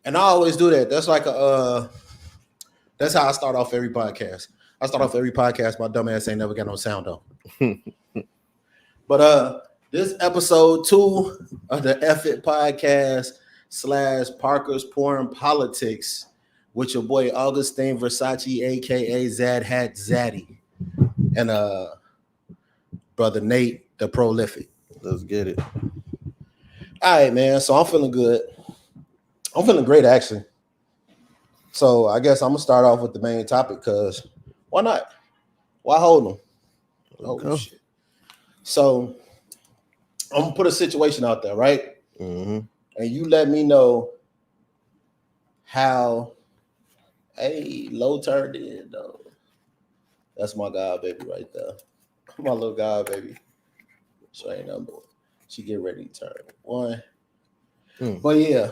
And I always do that. That's like that's how I start off every podcast. I start off every podcast. My dumb ass ain't never got no sound on. But this episode 2 of the F It podcast / Parker's Porn Politics with your boy Augustine Versace, aka Zad Hat Zaddy, and brother Nate the Prolific. Let's get it. All right, man. So I'm feeling good. I'm feeling great, actually. So I guess I'm gonna start off with the main topic, because why not? Why hold them? Oh shit. So I'm gonna put a situation out there, right? Mm-hmm. And you let me know how. Hey, low turned in though. That's my god baby right there. My little god baby. So ain't number one. She get ready to turn 1. But yeah,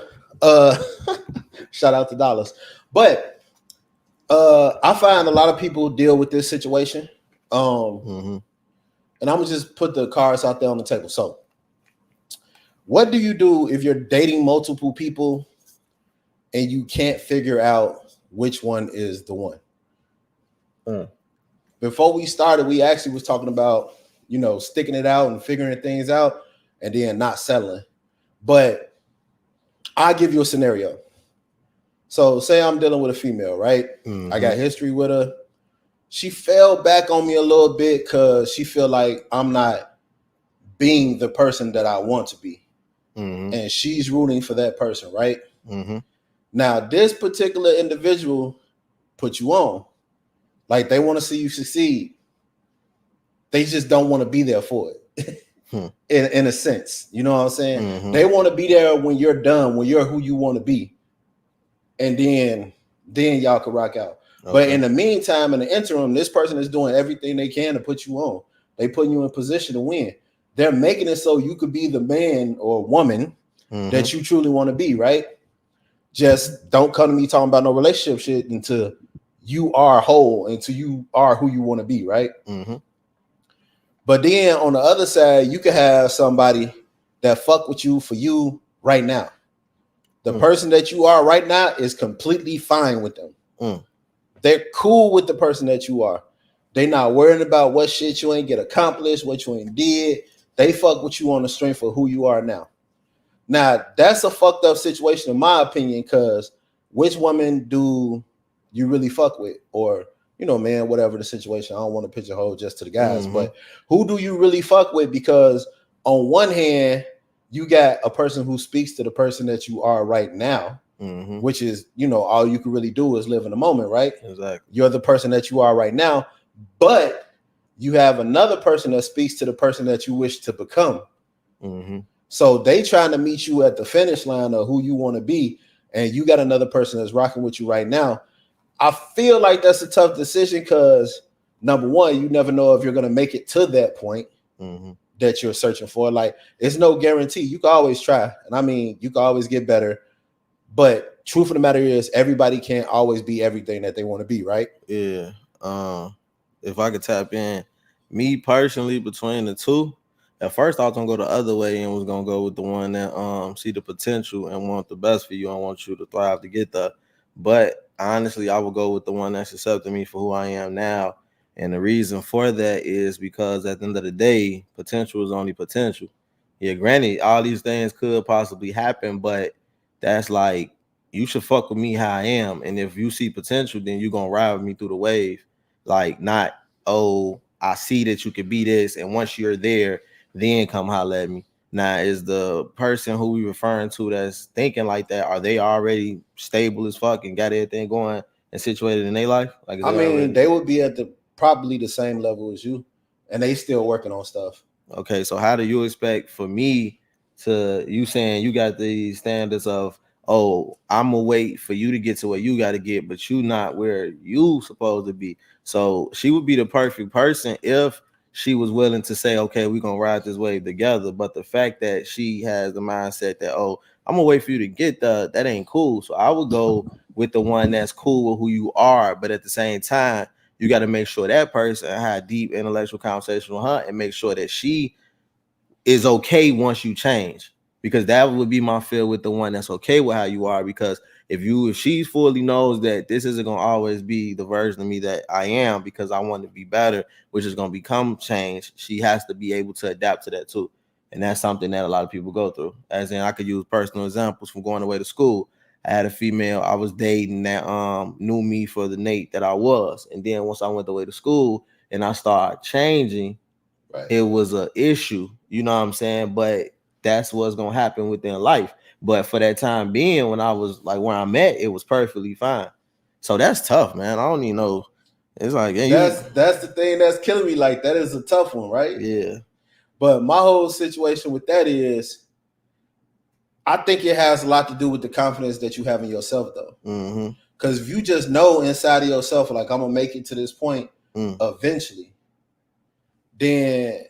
shout out to Dollars. But I find a lot of people deal with this situation. And I'm gonna just put the cards out there on the table. So, what do you do if you're dating multiple people and you can't figure out which one is the one? Before we started, we actually was talking about, sticking it out and figuring things out and then not settling. But I'll give you a scenario. So say I'm dealing with a female, right? I got history with her. She fell back on me a little bit because she feel like I'm not being the person that I want to be. And she's rooting for that person, right? Now, this particular individual put you on. Like, they want to see you succeed. They just don't want to be there for it. In a sense. You know what I'm saying? They want to be there when you're done, when you're who you want to be. And then y'all can rock out. Okay. But in the meantime, in the interim, this person is doing everything they can to put you on. They putting you in position to win. They're making it so you could be the man or woman that you truly want to be, right? Just don't come to me talking about no relationship shit until you are whole, until you are who you want to be, right? But then on the other side, you could have somebody that fuck with you for you right now. The person that you are right now is completely fine with them. They're cool with the person that you are. They not worrying about what shit you ain't get accomplished, what you ain't did. They fuck with you on the strength of who you are now. Now, that's a fucked up situation in my opinion, because which woman do you really fuck with? Or, man, whatever the situation. I don't want to pigeonhole just to the guys, but who do you really fuck with? Because on one hand, you got a person who speaks to the person that you are right now, which is, all you can really do is live in the moment, right? Exactly. You're the person that you are right now, but you have another person that speaks to the person that you wish to become. So they trying to meet you at the finish line of who you want to be, and you got another person that's rocking with you right now. I feel like that's a tough decision because, number one, you never know if you're going to make it to that point that you're searching for. Like, it's no guarantee. You can always try. And I mean, you can always get better. But truth of the matter is, everybody can't always be everything that they want to be, right? Yeah. If I could tap in, me personally, between the two, at first I was going to go the other way and was going to go with the one that see the potential and want the best for you. I want you to thrive to get that. But honestly, I would go with the one that's accepting me for who I am now. And the reason for that is because at the end of the day, potential is only potential. Yeah, granted, all these things could possibly happen, but that's like, you should fuck with me how I am. And if you see potential, then you're going to ride with me through the wave. Like, not, oh, I see that you could be this. And once you're there, then come holler at me. Now, is the person who we referring to that's thinking like that, are they already stable as fuck and got everything going and situated in their life? Like, I mean, they would be at probably the same level as you, and they still working on stuff. Okay, so how do you expect for me to, you saying you got these standards of, oh, I'm gonna wait for you to get to where you got to get, but you not where you supposed to be. So she would be the perfect person if she was willing to say, okay, we're going to ride this wave together. But the fact that she has the mindset that, oh, I'm going to wait for you to get that ain't cool. So I would go with the one that's cool with who you are. But at the same time, you got to make sure that person had deep intellectual conversation with her and make sure that she is okay once you change. Because that would be my feel with the one that's okay with how you are. Because If she fully knows that this isn't gonna always be the version of me that I am because I want to be better, which is gonna become change, she has to be able to adapt to that too. And that's something that a lot of people go through. As in, I could use personal examples from going away to school. I had a female I was dating that knew me for the Nate that I was. And then once I went away to school and I started changing, Right. it was an issue. You know what I'm saying? But that's what's gonna happen within life. But for that time being, when I was like where I'm at, it was perfectly fine. So that's tough, man. I don't even know. It's like that's the thing that's killing me. Like, that is a tough one, right? Yeah. But my whole situation with that is, I think it has a lot to do with the confidence that you have in yourself, though. Because if you just know inside of yourself, like, I'm gonna make it to this point eventually, then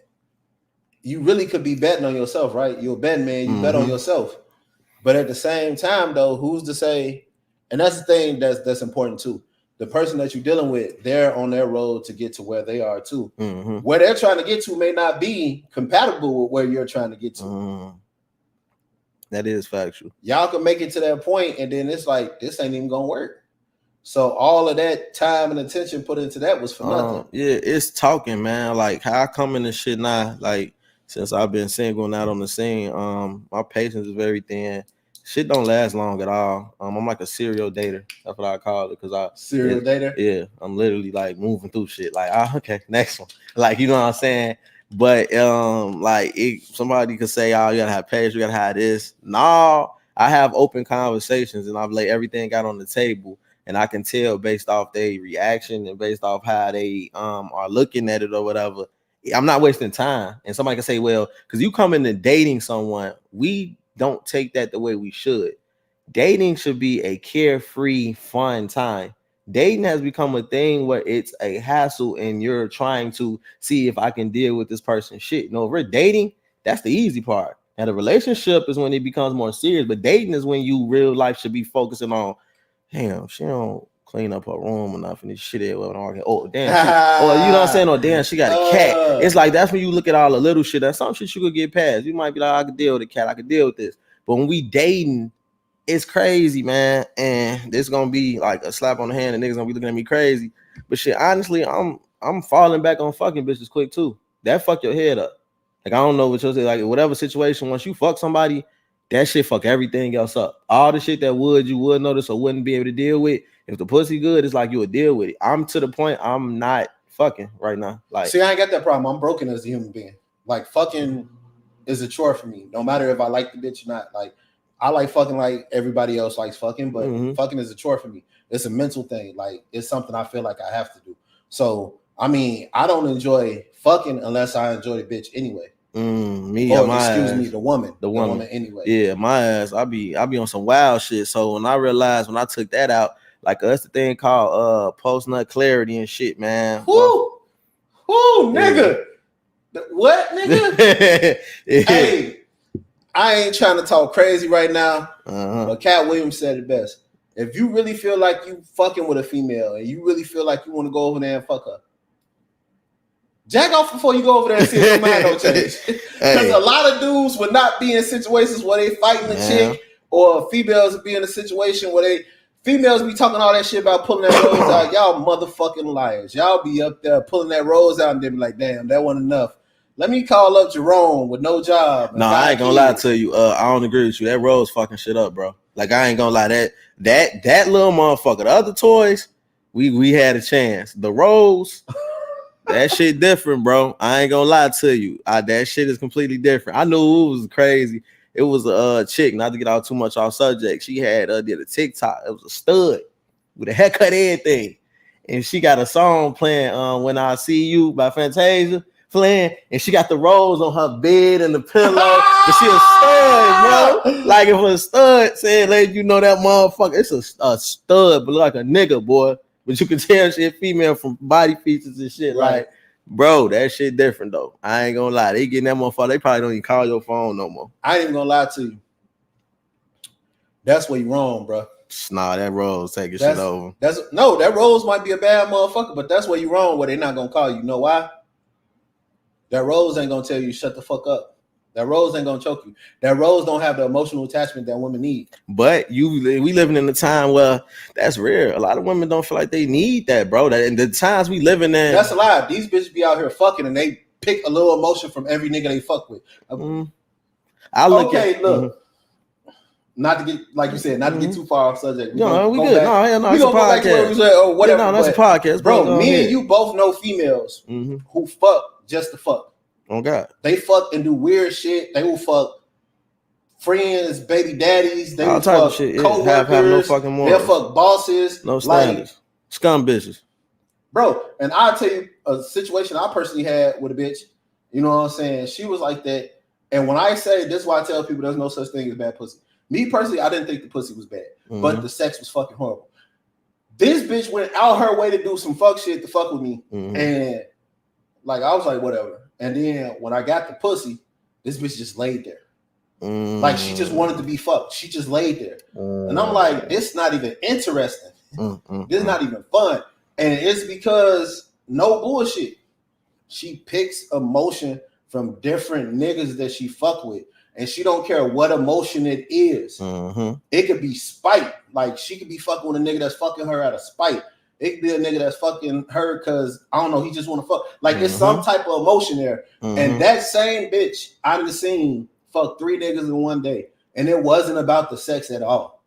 you really could be betting on yourself, right? You're a betting man, you bet on yourself. But at the same time, though, who's to say? And that's the thing that's important too. The person that you're dealing with, they're on their road to get to where they are too. Where they're trying to get to may not be compatible with where you're trying to get to. That is factual. Y'all can make it to that point, and then it's like, this ain't even gonna work. So all of that time and attention put into that was for nothing. Yeah, it's talking, man. Like, how I come in this shit now, like, since I've been single and out on the scene, my patience is very thin. Shit don't last long at all. I'm like a serial dater. That's what I call it. Serial dater? Yeah, I'm literally like moving through shit. Like, okay, next one. Like, you know what I'm saying? But like, somebody could say, oh, you gotta have patience, you gotta have this. No, I have open conversations and I've laid everything out on the table. And I can tell based off their reaction and based off how they are looking at it or whatever. I'm not wasting time. And somebody can say, well, because you come into dating someone, we don't take that the way we should. Dating should be a carefree, fun time. Dating has become a thing where it's a hassle and you're trying to see if I can deal with this person's shit. No, if we're dating, that's the easy part. And a relationship is when it becomes more serious. But dating is when you real life should be focusing on, damn, she don't clean up her room enough and this shit is oh damn, or you know what I'm saying, or damn, she got a cat. It's like that's when you look at all the little shit. That's some shit you could get past. You might be like, I could deal with the cat, I could deal with this. But when we dating, it's crazy, man. And this gonna be like a slap on the hand and niggas gonna be looking at me crazy. But shit, honestly, I'm falling back on fucking bitches quick too. That fuck your head up. Like, I don't know what you'll say, like whatever situation, once you fuck somebody, that shit fuck everything else up. All the shit that you would notice or wouldn't be able to deal with. If the pussy good, it's like you would deal with it. I'm to the point I'm not fucking right now. Like, see, I ain't got that problem. I'm broken as a human being. Like, fucking is a chore for me. No matter if I like the bitch or not. Like, I like fucking like everybody else likes fucking, but fucking is a chore for me. It's a mental thing. Like, it's something I feel like I have to do. So, I mean, I don't enjoy fucking unless I enjoy the bitch anyway. The woman anyway. Yeah, my ass. I be on some wild shit. So when I realized when I took that out, like that's the thing called post nut clarity and shit, man. Whoo, nigga. What, nigga? Hey, I ain't trying to talk crazy right now. But Cat Williams said it best. If you really feel like you fucking with a female and you really feel like you want to go over there and fuck her, jack off before you go over there and see if your mind don't change. Because a lot of dudes would not be in situations where they fighting a chick, or females be in a situation where females be talking all that shit about pulling that rose out. Y'all motherfucking liars. Y'all be up there pulling that rose out and they be like, damn, that wasn't enough. Let me call up Jerome with no job. No, I ain't gonna lie to you. I don't agree with you. That rose fucking shit up, bro. Like, I ain't gonna lie. That little motherfucker. The other toys, we had a chance. The rose. That shit different, bro. I ain't gonna lie to you. That shit is completely different. I knew it was crazy. It was a chick, not to get out too much off subject. She had did a TikTok. It was a stud with a haircut and everything. And she got a song playing When I See You by Fantasia playing, and she got the rose on her bed and the pillow. But she a stud, bro. Like, if a stud said, let you know that motherfucker, it's a stud, but like a nigga, boy. But you can tell shit female from body features and shit. Right. Like, bro, that shit different though. I ain't gonna lie. They getting that motherfucker. They probably don't even call your phone no more. I ain't even gonna lie to you. That's where you wrong, bro. Nah, that rose taking shit over. That rose might be a bad motherfucker, but that's where you wrong. Where they not gonna call you. You know why? That rose ain't gonna tell you shut the fuck up. That rose ain't gonna choke you. That rose don't have the emotional attachment that women need. But we living in a time where that's rare. A lot of women don't feel like they need that, bro. That and the times we living in. That's a lie. These bitches be out here fucking and they pick a little emotion from every nigga they fuck with. I look okay, look. Not to get, like you said, not to get too far off subject. We good. Back. No, we gonna go back to where we said, oh, whatever. Yeah, no, that's a podcast, bro. Me and you both know females who fuck just to fuck. Oh God, they fuck and do weird shit. They will fuck friends, baby daddies. They will fuck shit. Co-workers. Have no fucking more. They'll fuck bosses. No standards. Like, scum bitches. Bro, and I'll tell you a situation I personally had with a bitch. You know what I'm saying? She was like that. And when I say this is why I tell people there's no such thing as bad pussy. Me personally, I didn't think the pussy was bad, but the sex was fucking horrible. This bitch went out her way to do some fuck shit to fuck with me. And like I was like, whatever. And then when I got the pussy, this bitch just laid there. Like she just wanted to be fucked. She just laid there. And I'm like, this not even interesting. This is not even fun. And it's because no bullshit. She picks emotion from different niggas that she fuck with. And she don't care what emotion it is. It could be spite. Like she could be fucking with a nigga that's fucking her out of spite. It could be a nigga that's fucking her because I don't know, he just want to fuck. Like it's some type of emotion there. And that same bitch out of the scene fucked 3 niggas in one day. And it wasn't about the sex at all.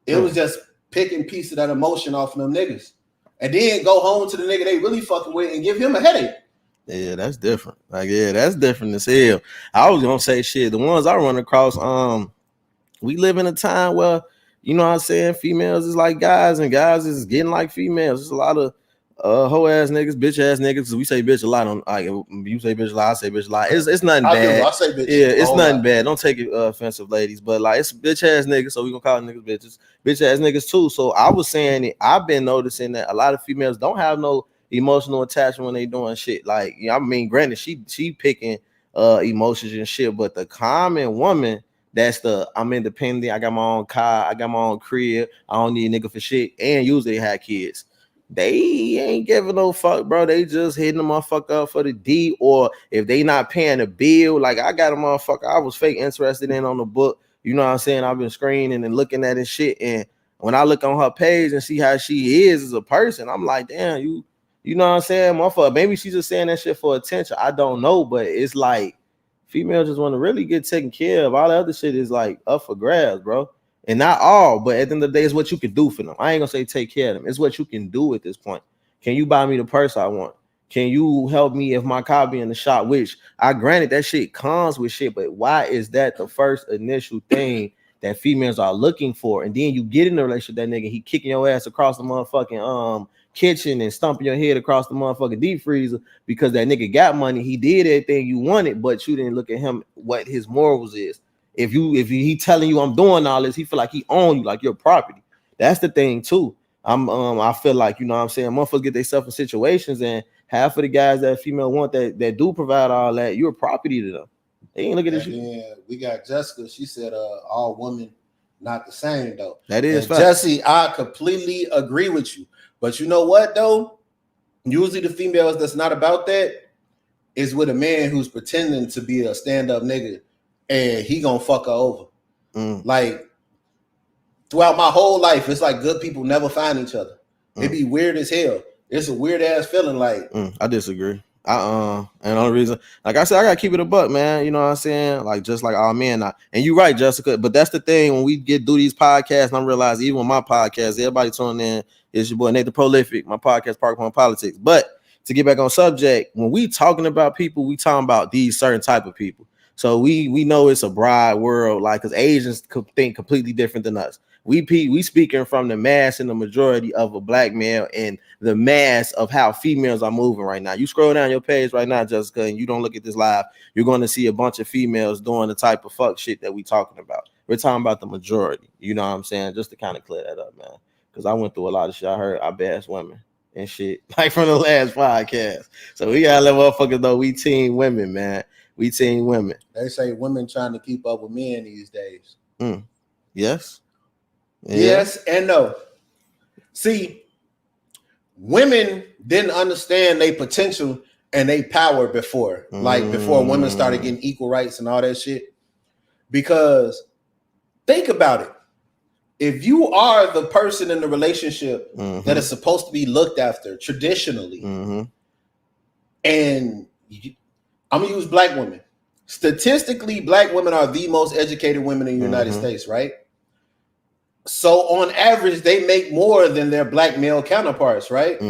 It was just picking piece of that emotion off of them niggas. And then go home to the nigga they really fucking with and give him a headache. Yeah, that's different. Like, yeah, that's different as hell. I was gonna say shit. The ones I run across, we live in a time where, you know what I'm saying, females is like guys and guys is getting like females. There's a lot of hoe ass niggas, bitch ass niggas. We say bitch a lot on like you say bitch a lot, I say bitch a lot. It's nothing bad. I say bitch. Yeah, it's nothing bad. Don't take it offensive, ladies. But like it's bitch ass niggas, so we gonna call niggas bitches. Bitch ass niggas too. So I was saying it, I've been noticing that a lot of females don't have no emotional attachment when they doing shit. Like, you know, I mean, granted, she picking emotions and shit, but the common woman, that's the I'm independent, I got my own car, I got my own crib, I don't need a nigga for shit, and usually have kids. They ain't giving no fuck, bro. They just hitting the motherfucker up for the D, or if they not paying a bill, like I got a motherfucker I was fake interested in on the book. You know what I'm saying? I've been screening and looking at this shit, and when I look on her page and see how she is as a person, I'm like, damn, you know what I'm saying, motherfucker. Maybe she's just saying that shit for attention. I don't know, but it's like females just want to really get taken care of. All the other shit is like up for grabs, bro. And not all, but at the end of the day, it's what you can do for them. I ain't gonna say take care of them. It's what you can do at this point. Can you buy me the purse I want? Can you help me if my car be in the shop? Which I granted that shit comes with shit, but why is that the first initial thing that females are looking for? And then you get in a relationship with that nigga, he kicking your ass across the motherfucking kitchen and stumping your head across the motherfucking deep freezer because that nigga got money. He did everything you wanted, but you didn't look at him what his morals is. If he telling you I'm doing all this, he feel like he own you, like your property. That's the thing too. I feel like, you know what I'm saying, motherfuckers get themselves in situations, and half of the guys that female want that do provide all that, you're property to them. They ain't look at this. Yeah, we got Jessica. She said all women not the same though. That is Jesse, I completely agree with you. But you know what though? Usually the females that's not about that is with a man who's pretending to be a stand-up nigga, and he gonna fuck her over. Like throughout my whole life, it's like good people never find each other. It'd be weird as hell. It's a weird ass feeling. Like I disagree. And the only reason, like I said, I gotta keep it a buck, man. You know what I'm saying? Like just like all men. And you're right, Jessica. But that's the thing when we get through these podcasts, and I realize even with my podcast, everybody tuning in. It's your boy Nate the Prolific, my podcast, Park Upon Politics. But to get back on subject, when we talking about people, we talking about these certain type of people. So we know it's a broad world, like because Asians think completely different than us. We speaking from the mass and the majority of a black male and the mass of how females are moving right now. You scroll down your page right now, Jessica, and you don't look at this live, you're going to see a bunch of females doing the type of fuck shit that we talking about. We're talking about the majority. You know what I'm saying? Just to kind of clear that up, man. Because I went through a lot of shit. I heard I bash women and shit, like from the last podcast. So we gotta let motherfuckers know we team women, man. We team women. They say women trying to keep up with men these days. Yes. Yeah. Yes and no. See, women didn't understand their potential and they power before, like before women started getting equal rights and all that shit. Because think about it. If you are the person in the relationship that is supposed to be looked after traditionally, and I'm gonna use black women. Statistically, black women are the most educated women in the United States, right? So on average, they make more than their black male counterparts, right?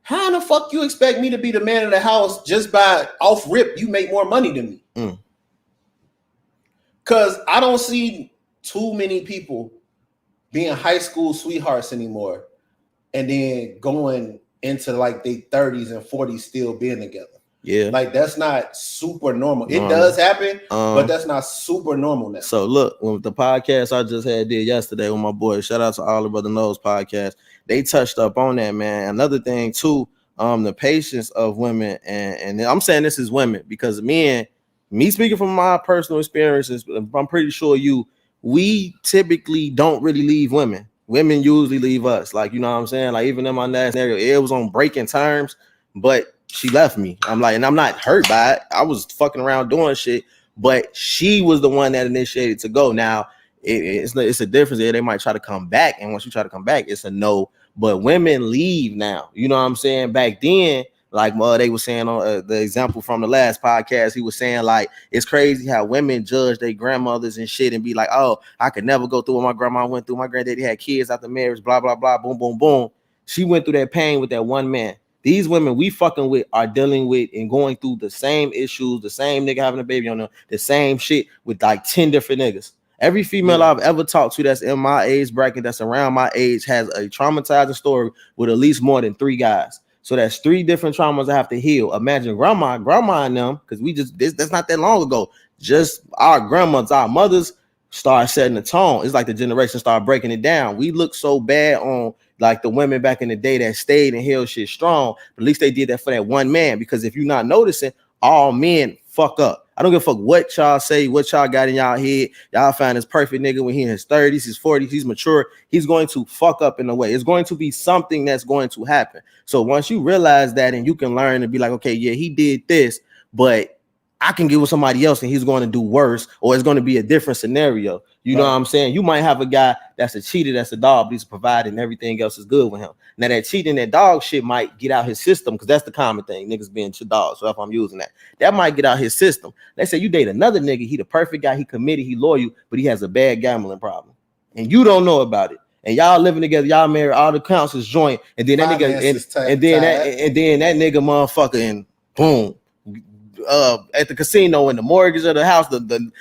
How in the fuck you expect me to be the man of the house just by off rip? You make more money than me. Because I don't see too many people being high school sweethearts anymore and then going into like their 30s and 40s still being together. Yeah. Like that's not super normal. It does happen, but that's not super normal now. So look, with the podcast I just did yesterday with my boy, shout out to all the Brother Knows podcast. They touched up on that, man. Another thing too, the patience of women, and I'm saying this is women because me speaking from my personal experiences, I'm pretty sure we typically don't really leave women. Women usually leave us. Like, you know what I'm saying? Like even in my last scenario, it was on breaking terms, but she left me. I'm like, and I'm not hurt by it. I was fucking around doing shit, but she was the one that initiated to go. Now it's a difference. They might try to come back, and once you try to come back, it's a no. But women leave now. You know what I'm saying? Back then, like they were saying on the example from the last podcast, he was saying like it's crazy how women judge their grandmothers and shit and be like, oh, I could never go through what my grandma went through. My granddaddy had kids after marriage, blah blah blah, boom boom boom. She went through that pain with that one man. These women we fucking with are dealing with and going through the same issues, the same nigga having a baby on them, the same shit with like 10 different niggas. Every female I've ever talked to that's in my age bracket, that's around my age, has a traumatizing story with at least more than 3 guys. So that's 3 different traumas I have to heal. Imagine grandma and them, because that's not that long ago. Just our grandmothers, our mothers start setting the tone. It's like the generation start breaking it down. We look so bad on like the women back in the day that stayed and held shit strong, but at least they did that for that one man. Because if you're not noticing, all men fuck up. I don't give a fuck what y'all say, what y'all got in y'all head. Y'all find this perfect nigga when he in his 30s, his 40s, he's mature. He's going to fuck up in a way. It's going to be something that's going to happen. So once you realize that and you can learn and be like, okay, yeah, he did this, but I can get with somebody else and he's going to do worse, or it's going to be a different scenario. You know what I'm saying? You might have a guy that's a cheater, that's a dog, but he's providing, everything else is good with him. Now that cheating, that dog shit might get out his system, because that's the common thing, niggas being dogs. So if I'm using that might get out his system. Let's say you date another nigga, he the perfect guy, he committed, he loyal, but he has a bad gambling problem, and you don't know about it. And y'all living together, y'all married, all the accounts is joint, and then that nigga, and then that nigga motherfucker, and boom. At the casino and the mortgage of the house, the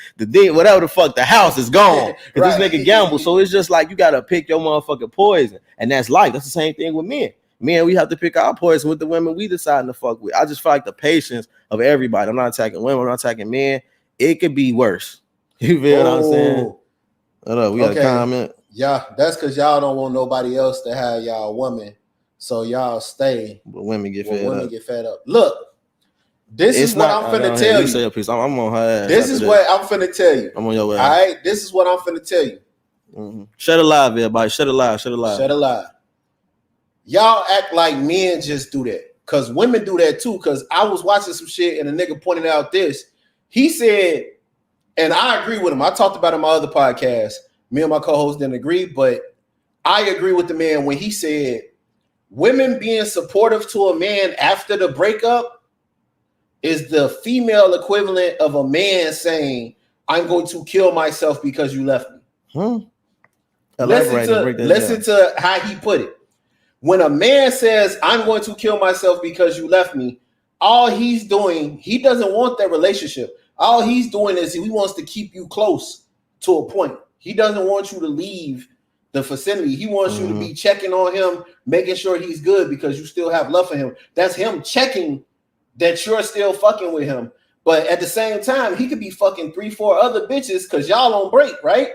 whatever the fuck, the house is gone because this nigga gamble. So it's just like you gotta pick your motherfucking poison, and that's life. That's the same thing with men. Men, we have to pick our poison with the women we deciding to fuck with. I just feel like the patience of everybody. I'm not attacking women. I'm not attacking men. It could be worse. You feel what I'm saying? Hold up, we got a comment. Yeah, that's because y'all don't want nobody else to have y'all woman, so y'all stay. But women get fed up. Look. This is what I'm finna tell you. Say a piece. I'm on her ass. This is what I'm finna tell you. I'm on your ass. All right. This is what I'm finna tell you. Shut it live, everybody. Shut it live. Y'all act like men just do that, because women do that too. Because I was watching some shit and a nigga pointed out this. He said, and I agree with him. I talked about it in my other podcast. Me and my co-host didn't agree, but I agree with the man when he said women being supportive to a man after the breakup is the female equivalent of a man saying, I'm going to kill myself because you left me. Listen to how he put it. When a man says, I'm going to kill myself because you left me, all he's doing, he doesn't want that relationship. All he's doing is he wants to keep you close to a point. He doesn't want you to leave the vicinity. He wants you to be checking on him, making sure he's good because you still have love for him. That's him checking that you're still fucking with him. But at the same time, he could be fucking 3-4 other bitches because y'all on break, right?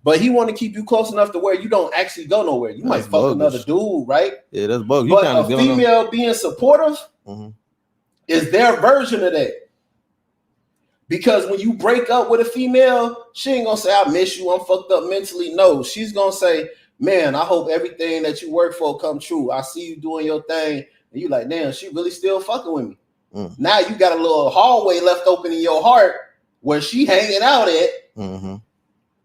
But he want to keep you close enough to where you don't actually go nowhere. You might fuck another dude, right? Yeah, that's bogus. But a female being supportive is their version of that. Because when you break up with a female, she ain't gonna say, I miss you, I'm fucked up mentally. No, she's gonna say, man, I hope everything that you work for come true. I see you doing your thing. and you like, damn, she really still fucking with me. Now you got a little hallway left open in your heart where she hanging out at,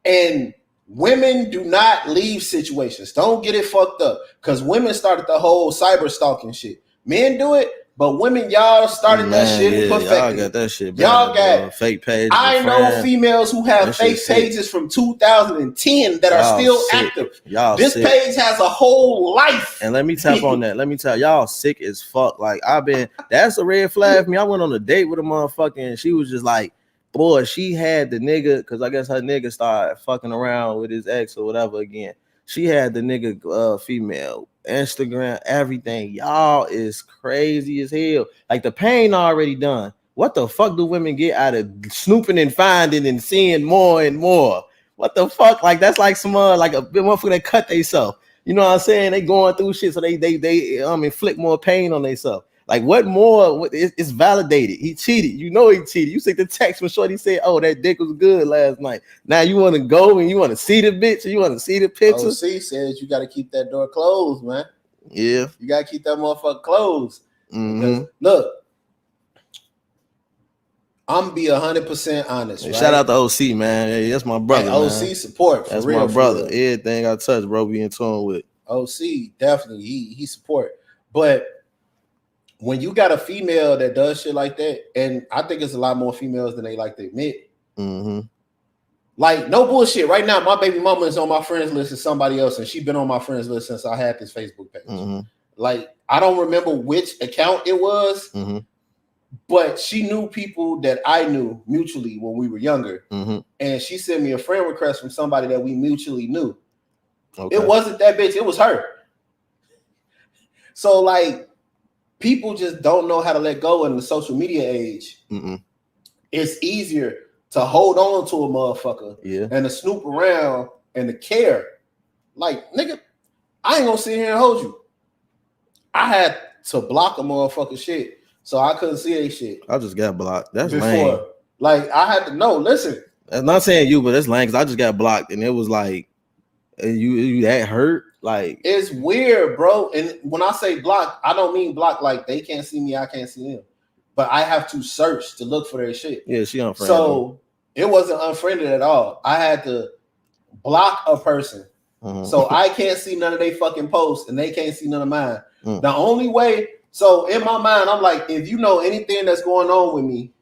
and women do not leave situations. Don't get it fucked up, because women started the whole cyber stalking shit. Men do it, but women, y'all started that shit and perfected y'all got that shit bad, y'all got fake pages. I know females who have fake pages from 2010 that are still active. This page has a whole life. And let me tap on that. Let me tell y'all sick as fuck. Like that's a red flag for me. I went on a date with a motherfucker and she was just like, boy, she had the nigga, because I guess her nigga started fucking around with his ex or whatever again. She had the nigga female, Instagram, everything. Y'all is crazy as hell. Like the pain already done. What the fuck do women get out of snooping and finding and seeing more and more? What the fuck? Like that's like some like a motherfucker that cut themselves. You know what I'm saying? They going through shit, so they inflict more pain on themselves. Like what more? It's validated. He cheated. You know he cheated. You see the text when Shorty said, "Oh, that dick was good last night." Now you want to go and you want to see the bitch and you want to see the picture. OC says you got to keep that door closed, man. Yeah, you got to keep that motherfucker closed. Because look, I'm be 100% honest. Hey, right? Shout out to OC, man. Hey, that's my brother. Hey, OC man. support. That's real, my brother. Everything I touch, bro, be in tune with. OC definitely he support. But when you got a female that does shit like that, and I think it's a lot more females than they like to admit. Like, no bullshit. Right now, my baby mama is on my friends list as somebody else, and she's been on my friends list since I had this Facebook page. Like, I don't remember which account it was, but she knew people that I knew mutually when we were younger. And she sent me a friend request from somebody that we mutually knew. Okay. It wasn't that bitch, it was her. So, like, people just don't know how to let go in the social media age. It's easier to hold on to a motherfucker and to snoop around and to care. Like, nigga, I ain't gonna sit here and hold you. I had to block a motherfucker shit, so I couldn't see that shit. I just got blocked. That's lame. Like, I had to know, listen. I'm not saying you, but that's lame, because I just got blocked, and it was like, you that hurt? Like, it's weird, bro. And when I say block, I don't mean block like they can't see me, I can't see them. But I have to search to look for their shit. Yeah, she unfriended. So it wasn't unfriended at all. I had to block a person. So I can't see none of their fucking posts and they can't see none of mine. The only way, so in my mind, I'm like, if you know anything that's going on with me,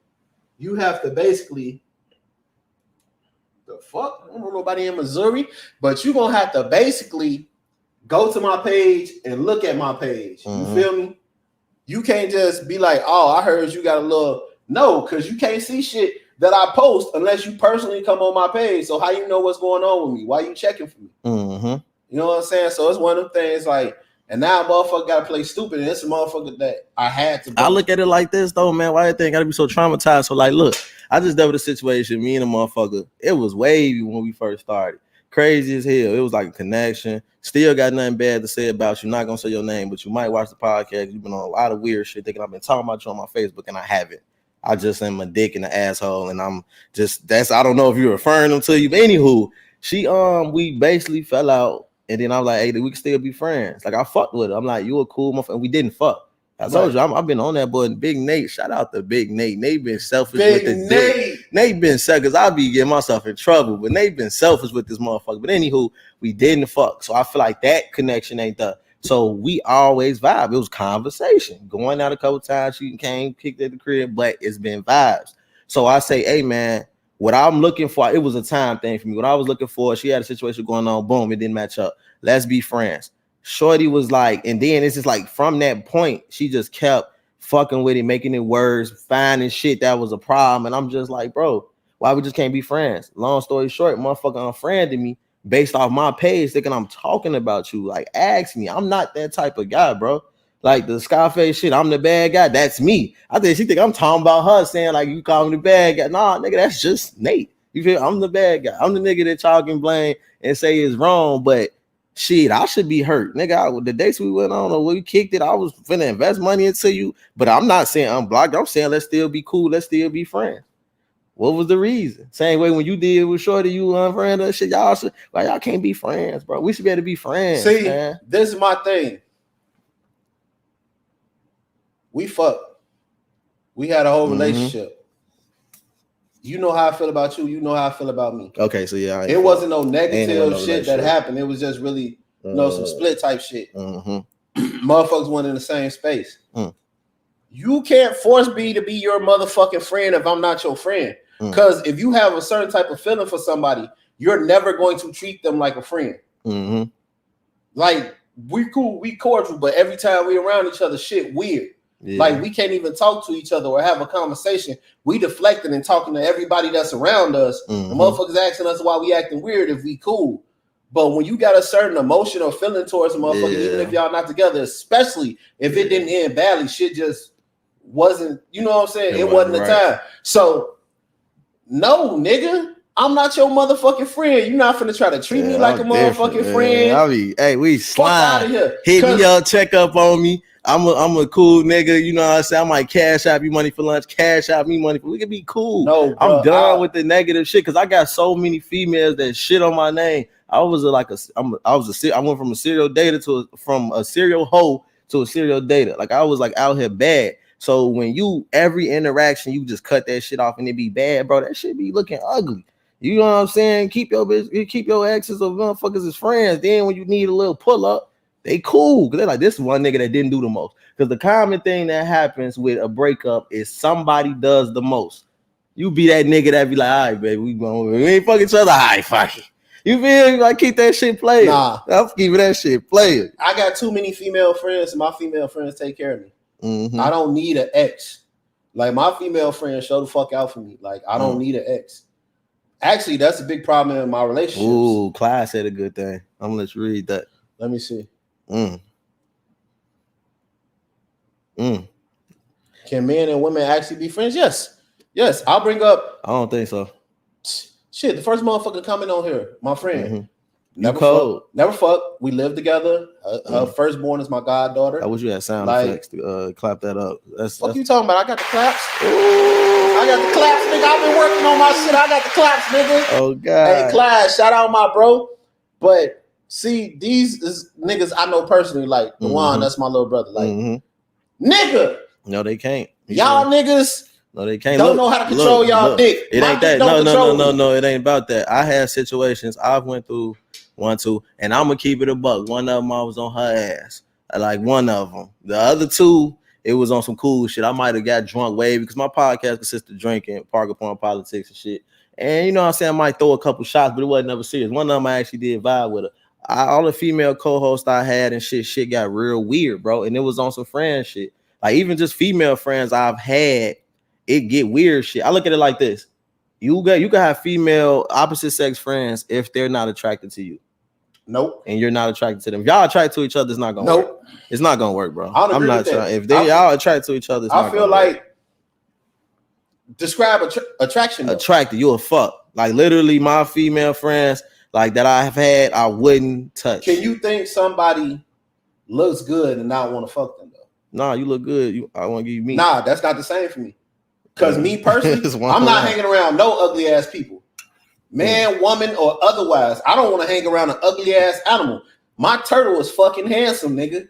you have to basically, the fuck? I don't know nobody in Missouri, but you're gonna have to basically go to my page and look at my page. You feel me? You can't just be like, oh, I heard you got a little, no, because you can't see shit that I post unless you personally come on my page. So how you know what's going on with me? Why you checking for me? You know what I'm saying? So it's one of them things like, and now a motherfucker got to play stupid, and it's a motherfucker that I had to. I look at it like this, though, man. Why you think I got to be so traumatized? So, like, look, I just dealt with a situation, me and a motherfucker. It was wavy when we first started. Crazy as hell. It was like a connection. Still got nothing bad to say about you. Not going to say your name, but you might watch the podcast. You've been on a lot of weird shit, thinking I've been talking about you on my Facebook, and I haven't. I just am a dick in the asshole, and I'm just, I don't know if you're referring them to you, but anywho, we basically fell out. And then I was like, hey, we can still be friends. Like, I fucked with her. I'm like, you a cool motherfucker. And we didn't fuck. I told you, I've been on that boy. And Big Nate, shout out to Big Nate. Nate been selfish with the dick. Nate been selfish, because I be getting myself in trouble. But Nate been selfish with this motherfucker. But anywho, we didn't fuck. So I feel like that connection ain't there. So we always vibe. It was conversation. Going out a couple times, she came, kicked at the crib, but it's been vibes. So I say, hey, man, what I'm looking for, it was a time thing for me. What I was looking for, she had a situation going on, boom, it didn't match up. Let's be friends. Shorty was like, and then it's just like from that point, she just kept fucking with it, making it worse, finding shit that was a problem. And I'm just like, bro, why we just can't be friends? Long story short, motherfucker unfriended me based off my page, thinking I'm talking about you. Like, ask me. I'm not that type of guy, bro. Like the Scarface shit, I'm the bad guy. That's me. I think she think I'm talking about her, saying like, you call me the bad guy. Nah, nigga, that's just Nate. You feel? I'm the bad guy. I'm the nigga that y'all can blame and say is wrong, but shit, I should be hurt. Nigga, the dates we went on or we kicked it, I was finna invest money into you, but I'm not saying unblocked. I'm saying let's still be cool. Let's still be friends. What was the reason? Same way when you did with Shorty, you unfriended her shit. Y'all should, like, y'all can't be friends, bro. We should be able to be friends. See, man. This is my thing. We fucked. We had a whole relationship. You know how I feel about you. You know how I feel about me. Okay, so yeah, it wasn't no negative shit that happened. It was just really, some split type shit. Motherfuckers weren't in the same space. You can't force me to be your motherfucking friend if I'm not your friend. Because if you have a certain type of feeling for somebody, you're never going to treat them like a friend. Like, we cool, we cordial, but every time we around each other, shit weird. Yeah. Like, we can't even talk to each other or have a conversation. We deflecting and talking to everybody that's around us. The motherfuckers asking us why we acting weird if we cool. But when you got a certain emotion or feeling towards a motherfucker, even if y'all not together, especially if it didn't end badly, shit just wasn't, you know what I'm saying? It wasn't the time. So, no, nigga. I'm not your motherfucking friend. You're not finna try to treat me like a motherfucking friend. Hey, we slide. Hit me up, check up on me. I'm a cool nigga. You know what I'm saying? I might cash out you money for lunch, cash out me money for. We can be cool. No, bro, I'm done with the negative shit because I got so many females that shit on my name. I went from a serial dater from a serial hoe to a serial dater. Like I was like out here bad. So when every interaction you just cut that shit off and it be bad, bro, that shit be looking ugly. You know what I'm saying? Keep your exes or motherfuckers as friends. Then when you need a little pull up, they cool. Cause they're like, this is one nigga that didn't do the most. Because the common thing that happens with a breakup is somebody does the most. You be that nigga that be like, all right, baby, we ain't fuck each other. All right, fuck it. You feel me? Like, keep that shit playing. Nah. I'm keeping that shit playing. I got too many female friends, and my female friends take care of me. I don't need an ex. Like, my female friends show the fuck out for me. Like, I don't need an ex. Actually, that's a big problem in my relationships. Ooh, Clyde said a good thing. I'm gonna let you read that. Let me see. Can men and women actually be friends? Yes. I'll bring up. I don't think so. Shit, the first motherfucker coming on here, my friend. Never fuck. We live together. Her firstborn is my goddaughter. I wish you had sound effects to clap that up. That's you talking about? I got the claps. Ooh. I got the claps, nigga. I've been working on my shit. I got the claps, nigga. Oh God. Hey, Clyde, shout out my bro. But see, these is niggas I know personally. Like Dewan, that's my little brother. Like, nigga. No, they can't. Y'all niggas. No, they can't. Don't know how to control y'all dick. It ain't that. No. It ain't about that. I had situations I've went through. 1, 2, and I'm gonna keep it a buck. One of them I was on her ass. I like one of them. The other 2, it was on some cool shit. I might have got drunk way because my podcast consists of drinking, park upon politics and shit. And you know what I'm saying? I might throw a couple shots, but it wasn't never serious. One of them I actually did vibe with her. All the female co-hosts I had and shit got real weird, bro. And it was on some friend shit. Like even just female friends I've had, it get weird shit. I look at it like this. You can have female opposite sex friends if they're not attracted to you. Nope. And you're not attracted to them. If y'all attracted to each other, it's not gonna work. It's not gonna work, bro. I'm not trying. If y'all attracted to each other, I feel like describe attraction. Attracted, you a fuck. Like literally, my female friends like that I have had, I wouldn't touch. Can you think somebody looks good and not want to fuck them though? Nah, you look good. I want to give you me. Nah, that's not the same for me. Because me personally, I'm not hanging around no ugly ass people. Man, woman, or otherwise. I don't want to hang around an ugly ass animal. My turtle is fucking handsome, nigga.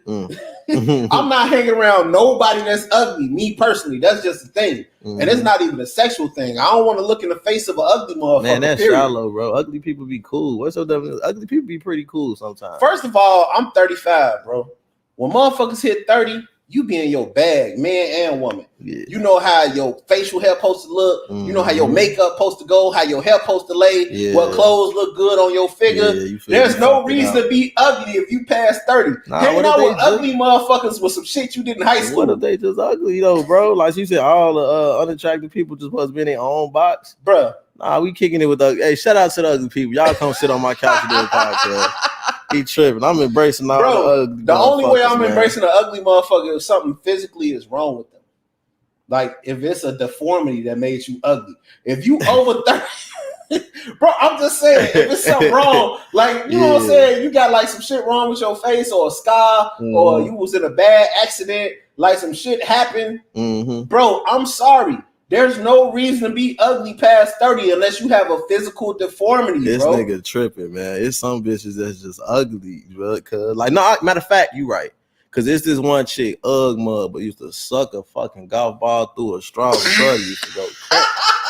I'm not hanging around nobody that's ugly. Me personally, that's just a thing. And it's not even a sexual thing. I don't want to look in the face of an ugly motherfucker. Man, that's shallow, bro. Ugly people be cool. What's so dumb? Ugly people be pretty cool sometimes. First of all, I'm 35, bro. When motherfuckers hit 30, you be in your bag, man and woman. Yeah. You know how your facial hair supposed to look. You know how your makeup supposed to go, how your hair supposed to lay, what clothes look good on your figure. There's no reason to be ugly if you pass 30. Hanging out with ugly motherfuckers with some shit you did in high school. What if they just ugly though, bro? Like you said, all the unattractive people just supposed to be in their own box. Bruh. Nah, we kicking it with ugly. Hey, shout out to the ugly people. Y'all come sit on my couch and do a podcast. He tripping. I'm embracing all the ugly. The only way I'm embracing an ugly motherfucker is something physically is wrong with them. Like if it's a deformity that made you ugly. If you over 30, bro, I'm just saying, if it's something wrong, like you know what I'm saying, you got like some shit wrong with your face or a scar, or you was in a bad accident, like some shit happened, bro. I'm sorry. There's no reason to be ugly past 30 unless you have a physical deformity, this bro. Nigga tripping, man. It's some bitches that's just ugly, bro. Cause like, no, matter of fact, you right. Cause it's this one chick, mud, but used to suck a fucking golf ball through a straw. Shorty used to go crazy.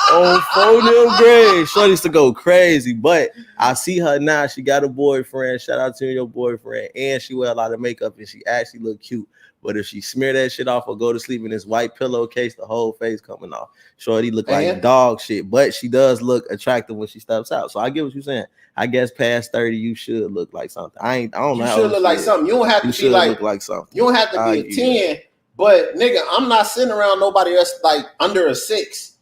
Oh, phone them grade. Shorty used to go crazy. But I see her now. She got a boyfriend. Shout out to your boyfriend. And she wear a lot of makeup and she actually look cute. But if she smear that shit off or go to sleep in this white pillowcase, the whole face coming off. Shorty look like dog shit. But she does look attractive when she steps out. So I get what you're saying. I guess past 30, you should look like something. I don't know. You should look like something. You don't have to be like look like something. You don't have to be a 10. But nigga, I'm not sitting around nobody that's like under a 6.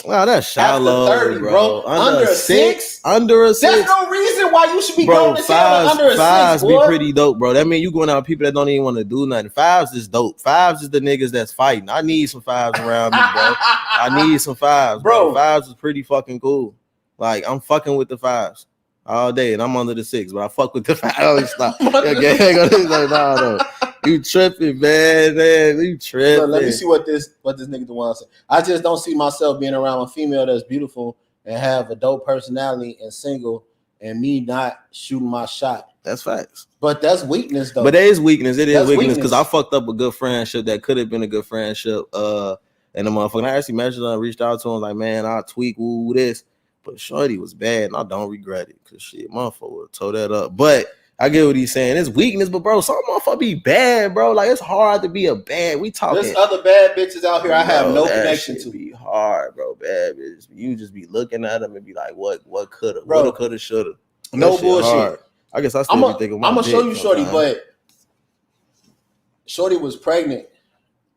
Wow, that's shallow, after 30, bro. Under a 6? Under a 6. There's no reason why you should be going to jail under a 6, Fives boy. be pretty dope, bro. That mean you going out with people that don't even want to do nothing. Fives is dope. Fives is the niggas that's fighting. I need some fives around me, bro. I need some fives, bro. Fives is pretty fucking cool. Like, I'm fucking with the fives all day, and I'm under the 6, but I fuck with the 5. I always stop. No. You tripping, man. You tripping. But let me see what this nigga wants to say. I just don't see myself being around a female that's beautiful and have a dope personality and single, and me not shooting my shot. That's facts. But that's weakness, though. But it is weakness. It is weakness because I fucked up a good friendship that could have been a good friendship. And the motherfucker, I actually messaged her and reached out to him like, man, I'll tweak this. But shorty was bad, and I don't regret it because shit, motherfucker would have tore that up. But I get what he's saying. It's weakness, but bro, some motherfucker be bad, bro. Like it's hard to be a bad. We talking. There's other bad bitches out here. I have no connection to. Be hard, bro. Bad bitches. You just be looking at them and be like, what coulda, woulda, coulda, shoulda. No bullshit. Hard. I guess I still be thinking. I'm gonna show you shorty, but shorty was pregnant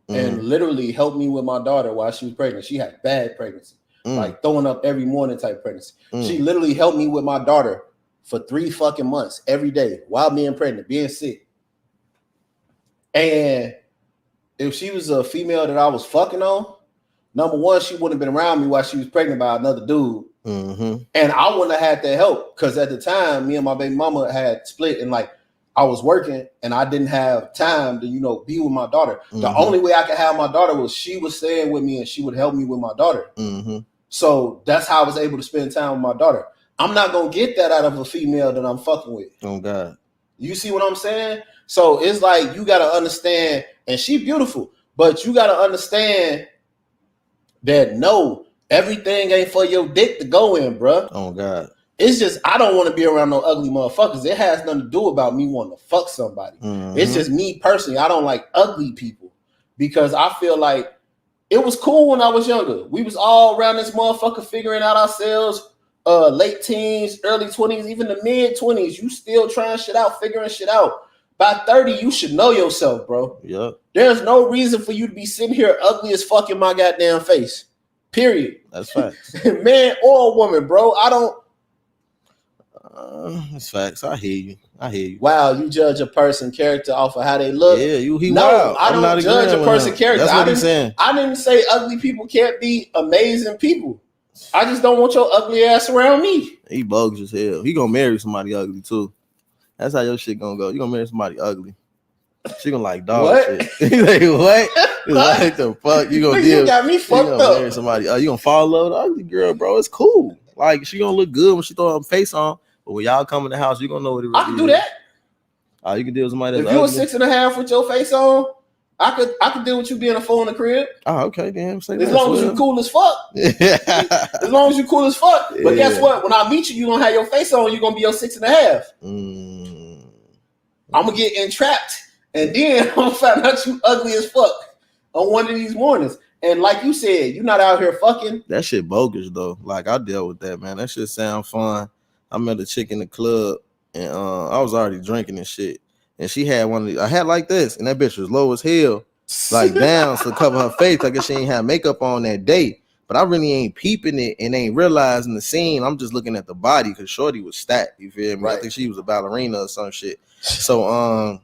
and literally helped me with my daughter while she was pregnant. She had bad pregnancy, like throwing up every morning type pregnancy. She literally helped me with my daughter for 3 fucking months every day while being pregnant, being sick. And if she was a female that I was fucking on, number one, she wouldn't have been around me while she was pregnant by another dude. And I wouldn't have had that help because at the time, me and my baby mama had split and like I was working and I didn't have time to, be with my daughter. The only way I could have my daughter was she was staying with me and she would help me with my daughter. So that's how I was able to spend time with my daughter. I'm not going to get that out of a female that I'm fucking with. Oh, God. You see what I'm saying? So it's like you got to understand, and she beautiful, but you got to understand that no, everything ain't for your dick to go in, bro. Oh, God. It's just I don't want to be around no ugly motherfuckers. It has nothing to do about me wanting to fuck somebody. It's just me personally. I don't like ugly people because I feel like it was cool when I was younger. We was all around this motherfucker figuring out ourselves. Late teens, early 20s, even the mid 20s, you still trying shit out, figuring shit out. By 30, you should know yourself, bro. Yeah. There's no reason for you to be sitting here ugly as fuck in my goddamn face. Period. That's facts. Man or woman, bro. I don't. That's facts. I hear you. Wow, you judge a person's character off of how they look. Yeah, he no, wild. I don't judge a person's character. That's what he's saying. I didn't say ugly people can't be amazing people. I just don't want your ugly ass around me. He bogus as hell. He gonna marry somebody ugly too. That's how your shit gonna go. You gonna marry somebody ugly. She gonna like dog shit. He's like, what? He's like, the fuck? You gonna deal? You got me fucked up. Marry somebody. You gonna fall in love with the ugly girl, bro? It's cool. Like she gonna look good when she throw her face on. But when y'all come in the house, you gonna know what it really is. I can do that. You can deal with somebody that's if you ugly. a 6.5 with your face on, I could deal with you being a 4 in the crib. Oh, okay, damn. As long as you cool as fuck. As long as you cool as fuck. But guess what? When I meet you, you gonna have your face on. You gonna be your 6.5. I'm gonna get entrapped, and then I'm gonna find out you ugly as fuck on one of these mornings. And like you said, you're not out here fucking. That shit bogus though. Like I dealt with that, man. That shit sound fun. I met a chick in the club, and I was already drinking and shit. And she had one of these. I had like this, and that bitch was low as hell, like down to cover her face. I guess she ain't had makeup on that day. But I really ain't peeping it and ain't realizing the scene. I'm just looking at the body because shorty was stacked. You feel me? Right. I think she was a ballerina or some shit. So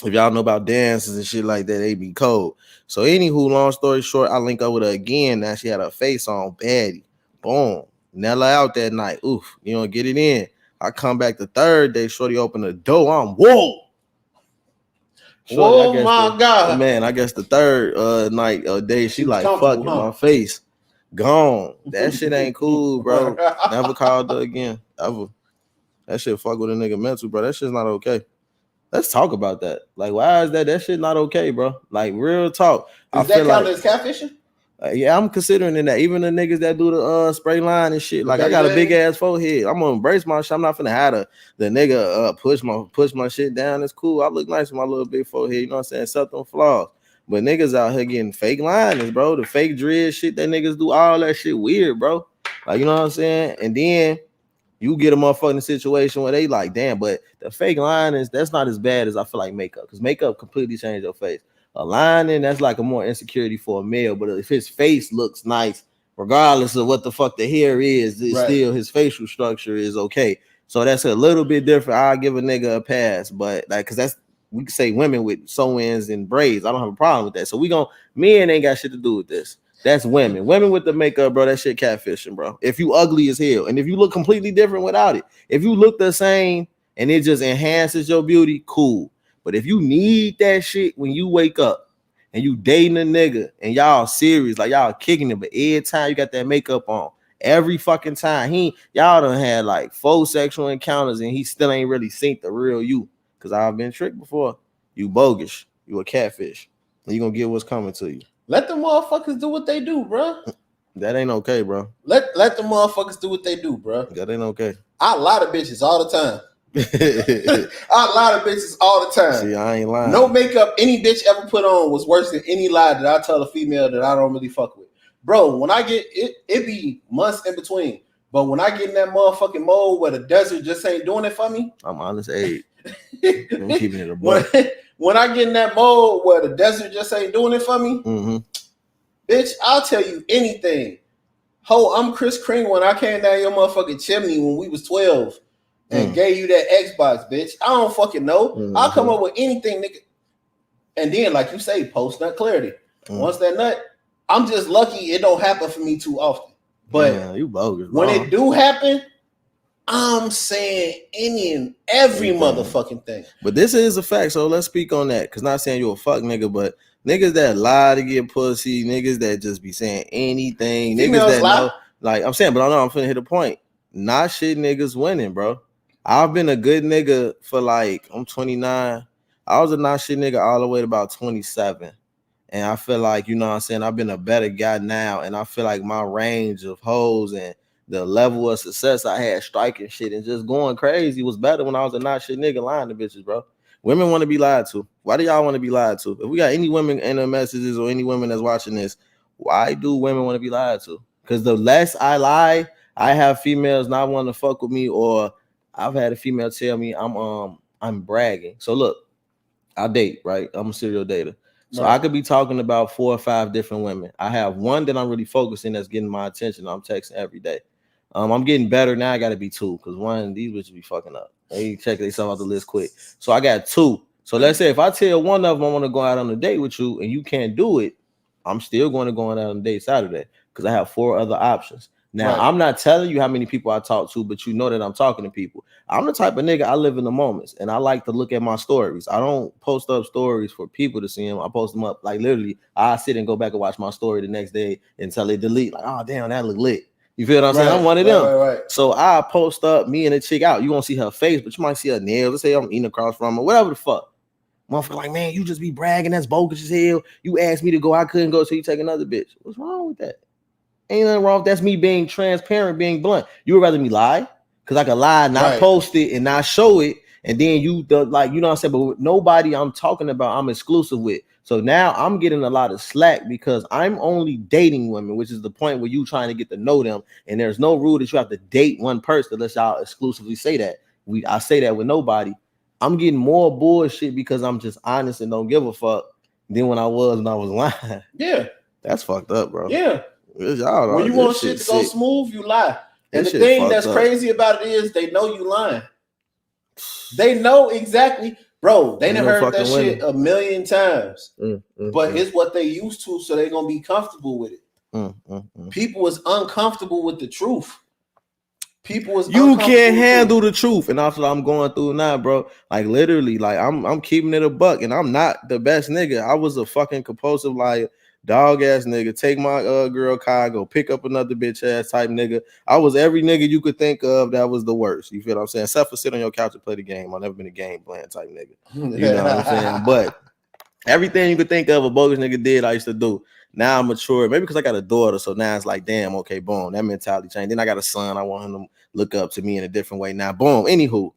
if y'all know about dances and shit like that, they be cold. So anywho, long story short, I link up with her again. Now she had her face on, baddie. Boom. Nella out that night. Oof. You know, get it in. I come back the third day. Shorty opened the door. I'm whoa. Shorty, God. Man, I guess the third day, she like fucking my face. Gone. That shit ain't cool, bro. Never called her again. Ever. That shit fuck with a nigga mental, bro. That shit's not okay. Let's talk about that. Like, why is that shit not okay, bro? Like, real talk. Does that count as catfishing? Yeah, I'm considering that. Even the niggas that do the spray line and shit. Like, I got a big ass forehead. I'm gonna embrace my shit. I'm not finna have the nigga push my shit down. It's cool. I look nice with my little big forehead. You know what I'm saying? Something flaws. But niggas out here getting fake linings, bro. The fake dread shit that niggas do, all that shit weird, bro. Like, you know what I'm saying? And then you get a motherfucking situation where they like, damn, but the fake linings, that's not as bad as I feel like makeup. Because makeup completely changed your face. A lining, that's like a more insecurity for a male, but if his face looks nice, regardless of what the fuck the hair is, it's still his facial structure is okay. So that's a little bit different. I'll give a nigga a pass, but like, cause that's, we can say women with sew-ins and braids. I don't have a problem with that. So men ain't got shit to do with this. That's women. Women with the makeup, bro, that shit catfishing, bro. If you ugly as hell, and if you look completely different without it, if you look the same and it just enhances your beauty, cool. But if you need that shit when you wake up and you dating a nigga and y'all serious, like y'all kicking it, but every time you got that makeup on, every fucking time, y'all done had like 4 sexual encounters and he still ain't really seen the real you. Cause I've been tricked before. You bogus. You a catfish. And you gonna get what's coming to you. Let the motherfuckers do what they do, bro. That ain't okay, bro. Let the motherfuckers do what they do, bro. That ain't okay. I lie to bitches all the time. I lie to bitches all the time. See, I ain't lying. No makeup any bitch ever put on was worse than any lie that I tell a female that I don't really fuck with. Bro, when I get it be months in between. But when I get in that motherfucking mode where the desert just ain't doing it for me. I'm honest, Abe. I'm keeping it a buck. When I get in that mode where the desert just ain't doing it for me, bitch, I'll tell you anything. Ho, I'm Chris Kring when I came down your motherfucking chimney when we was 12 and gave you that Xbox, bitch. I don't fucking know. I'll come up with anything, nigga. And then, like you say, post nut clarity. Once that nut, I'm just lucky it don't happen for me too often. But you bogus, when it do happen, I'm saying any and every motherfucking thing. But this is a fact, so let's speak on that. Cause not saying you a fuck nigga, but niggas that lie to get pussy, niggas that just be saying anything, niggas that know, like I'm saying, but I know I'm finna hit a point. Not shit niggas winning, bro. I've been a good nigga for like, I'm 29. I was a not shit nigga all the way to about 27. And I feel like, you know what I'm saying, I've been a better guy now. And I feel like my range of hoes and the level of success I had striking shit and just going crazy was better when I was a not shit nigga lying to bitches, bro. Women want to be lied to. Why do y'all want to be lied to? If we got any women in the messages or any women that's watching this, why do women want to be lied to? Because the less I lie, I have females not want to fuck with me, or I've had a female tell me I'm bragging. So look, I date, right? I'm a serial dater. So I could be talking about 4 or 5 different women. I have one that I'm really focusing that's getting my attention. I'm texting every day. I'm getting better now. I got to be 2 because one, these bitches be fucking up. They check themselves off the list quick. So I got 2. So let's say if I tell one of them I want to go out on a date with you and you can't do it, I'm still going to go out on a date Saturday because I have 4 other options. Now, I'm not telling you how many people I talk to, but you know that I'm talking to people. I'm the type of nigga, I live in the moments, and I like to look at my stories. I don't post up stories for people to see them. I post them up, like literally, I sit and go back and watch my story the next day until they delete. Like, oh, damn, that look lit. You feel what I'm saying? I'm one of them. Right. So I post up me and a chick out. You won't see her face, but you might see her nails. Let's say I'm eating across from her, whatever the fuck. Motherfucker like, man, you just be bragging. That's bogus as hell. You asked me to go. I couldn't go, so you take another bitch. What's wrong with that? Ain't nothing wrong. That's me being transparent, being blunt. You would rather me lie? Because I could lie, not post it and not show it. And then you know what I'm saying? But with nobody I'm talking about, I'm exclusive with. So now I'm getting a lot of slack because I'm only dating women, which is the point where you trying to get to know them. And there's no rule that you have to date one person unless y'all exclusively say that. I say that with nobody. I'm getting more bullshit because I'm just honest and don't give a fuck than when I was lying. Yeah. That's fucked up, bro. Yeah. Y'all, when you want shit to go smooth, you lie. And the thing that's crazy about it is they know you lying. They know exactly, bro. They done heard that shit a million times. But it's what they used to, so they're gonna be comfortable with it. People is uncomfortable with the truth. You can't handle the truth, and that's what I'm going through now, bro. Like literally, like I'm keeping it a buck, and I'm not the best nigga. I was a fucking compulsive liar. dog ass nigga. Take my girl Kai, go pick up another bitch ass type nigga. I was every nigga you could think of that was the worst. You feel what I'm saying? Except for sit on your couch and play the game. I've never been a game playing type nigga. You know what I'm saying? But everything you could think of a bogus nigga did, I used to do. Now I'm mature, maybe because I got a daughter, so now it's like, damn, okay, boom, that mentality changed. Then I got a son, I want him to look up to me in a different way. Now, boom, anywho,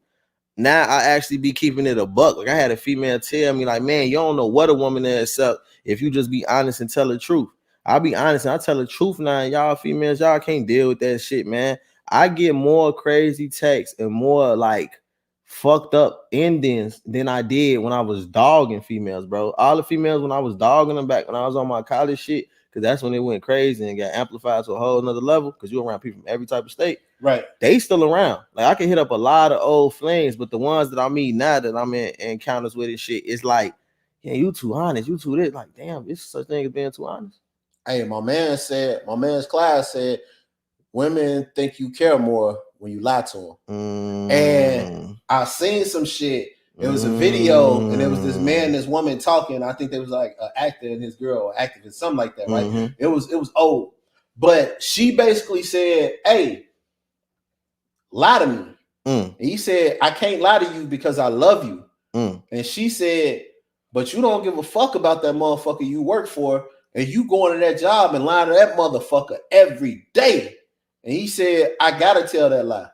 now I actually be keeping it a buck. Like I had a female tell me, like, man, you don't know what a woman is except if you just be honest and tell the truth. I'll be honest and I tell the truth now. And y'all females, y'all can't deal with that shit, man. I get more crazy texts and more like fucked up endings than I did when I was dogging females, bro. All the females when I was dogging them back when I was on my college shit, because that's when it went crazy and got amplified to a whole nother level because you're around people from every type of state. Right. They still around. Like I can hit up a lot of old flames, but the ones that I meet now that I'm in encounters with and shit, it's like, yeah, you too honest. You too this. Like, damn, it's such thing as being too honest. Hey, my man's class said, women think you care more when you lie to them. And I seen some shit. It was a video, and it was this man and this woman talking. I think there was like an actor and his girl, or activist, something like that, right? It was old. But she basically said, hey, lie to me. And he said, I can't lie to you because I love you. And she said, but you don't give a fuck about that motherfucker you work for, and you going to that job and lying to that motherfucker every day. And he said, I gotta tell that lie.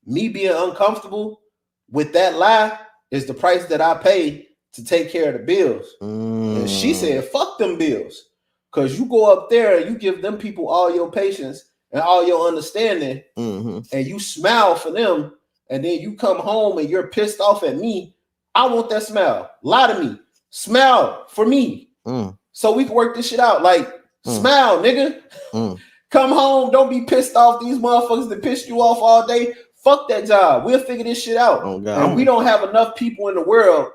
Me being uncomfortable with that lie is the price that I pay to take care of the bills. And she said, fuck them bills. Because you go up there and you give them people all your patience and all your understanding, and you smile for them, and then you come home and you're pissed off at me. I want that smile. Lie to me. Smile for me. So we can work this shit out. Like, smile, nigga. Come home. Don't be pissed off. These motherfuckers that pissed you off all day. Fuck that job. We'll figure this shit out. And we don't have enough people in the world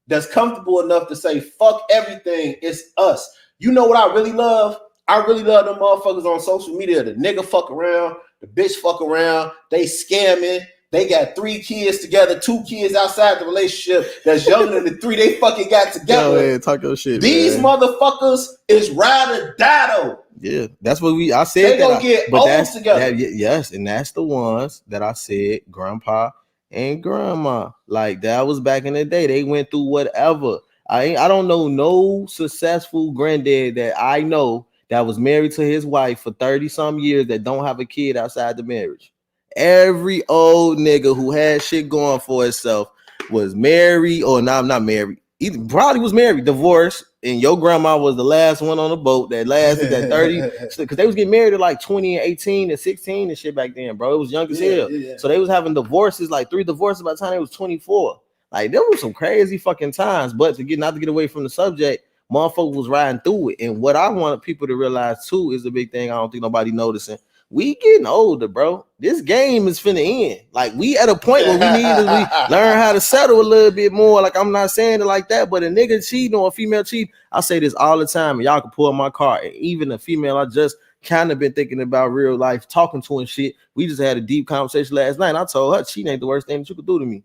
that's comfortable enough to say, fuck everything. It's us. You know what I really love? I really love them motherfuckers on social media. The nigga fuck around. The bitch fuck around. They scamming. They got 3 kids together, 2 kids outside the relationship that's younger than the 3 they fucking got together. Man, talk your shit. These motherfuckers is ride or die though. Yeah, that's what I said. They gonna get old together. Yes, and that's the ones that I said, grandpa and grandma. Like that was back in the day. They went through whatever. I don't know no successful granddad that I know that was married to his wife for 30-some years that don't have a kid outside the marriage. Every old nigga who had shit going for itself was married, or not married. Either probably was married, divorced, and your grandma was the last one on the boat that lasted that 30, because they was getting married at like 20 and 18 and 16 and shit back then, bro. It was young as hell. So they was having divorces, like 3 divorces by the time they was 24. Like there were some crazy fucking times, but not to get away from the subject, motherfuckers was riding through it. And what I want people to realize too is the big thing I don't think nobody noticing. We getting older, bro. This game is finna end. Like we at a point where we need to learn how to settle a little bit more. Like I'm not saying it like that, but a nigga cheating or a female cheating, I say this all the time, and y'all can pull my car. And even a female I just kind of been thinking about real life, talking to and shit. We just had a deep conversation last night. And I told her cheating ain't the worst thing that you could do to me.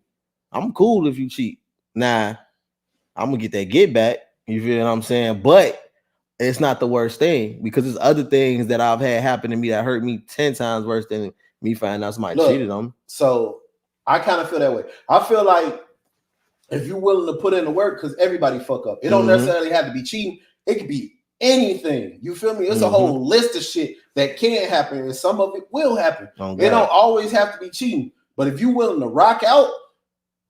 I'm cool if you cheat. Nah, I'm gonna get that get back. You feel what I'm saying? But it's not the worst thing, because there's other things that I've had happen to me that hurt me 10 times worse than me finding out somebody cheated on me. So I kind of feel that way. I feel like if you're willing to put in the work, because everybody fuck up. It don't necessarily have to be cheating. It could be anything. You feel me? It's a whole list of shit that can happen, and some of it will happen. It don't always have to be cheating. But if you're willing to rock out,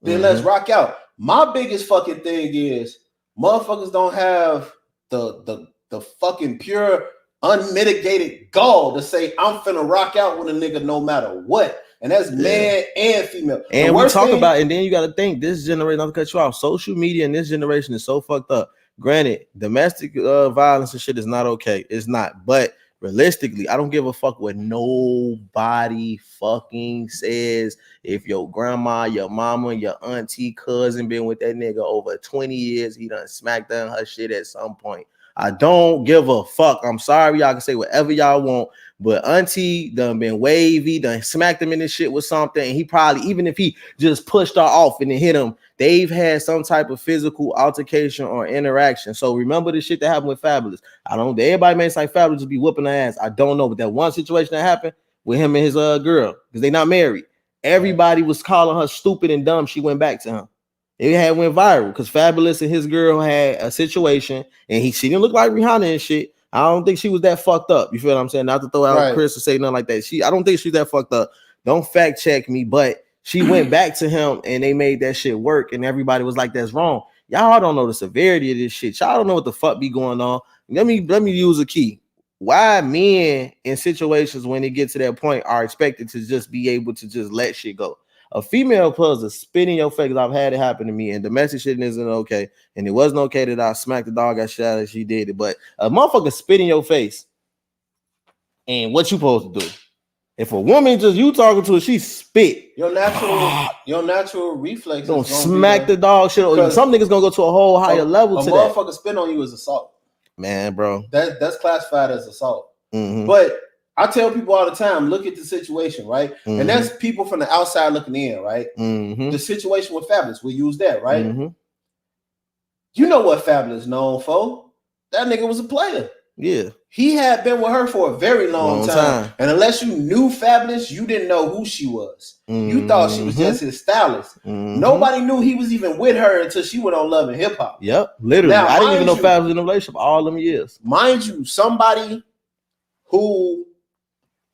then let's rock out. My biggest fucking thing is motherfuckers don't have the fucking pure, unmitigated gall to say, I'm finna rock out with a nigga no matter what. And that's man and female. And we talk about, and then you got to think, this generation, not to cut you off, social media in this generation is so fucked up. Granted, domestic violence and shit is not okay. It's not. But realistically, I don't give a fuck what nobody fucking says. If your grandma, your mama, your auntie, cousin been with that nigga over 20 years, he done smacked down her shit at some point. I don't give a fuck. I'm sorry, y'all can say whatever y'all want, but auntie done been wavy, done smacked him in this shit with something, and he probably, even if he just pushed her off and then hit him, they've had some type of physical altercation or interaction. So remember the shit that happened with Fabulous. I don't, everybody may say Fabulous just be whooping her ass. I don't know, but that one situation that happened with him and his girl, because they not married, everybody was calling her stupid and dumb. She went back to him. It had went viral because Fabulous and his girl had a situation, and she didn't look like Rihanna and shit. I don't think she was that fucked up. You feel what I'm saying? Not to throw out Chris or say nothing like that. I don't think she's that fucked up. Don't fact check me, but she went back to him and they made that shit work, and everybody was like, "That's wrong." Y'all don't know the severity of this shit. Y'all don't know what the fuck be going on. Let me use a key. Why men in situations when they get to that point are expected to just be able to just let shit go? A female puzzle spit in your face. I've had it happen to me, and domestic shit isn't okay. And it wasn't okay that I smacked the dog, I shot her, she did it. But a motherfucker spit in your face, and what you supposed to do? If a woman just you talking to her, she spit. Your natural reflex don't smack the dog shit. Some niggas gonna go to a whole higher level. A motherfucker spit on you is assault. Man, bro. That's classified as assault. But I tell people all the time, look at the situation, right? And that's people from the outside looking in, right? The situation with Fabulous, we use that, right? You know what Fabulous known for? That nigga was a player. Yeah. He had been with her for a very long time. And unless you knew Fabulous, you didn't know who she was. You thought she was just his stylist. Nobody knew he was even with her until she went on Love and Hip Hop. Yep, literally. Now, I didn't even know Fabulous was in a relationship all them years. Mind you, somebody who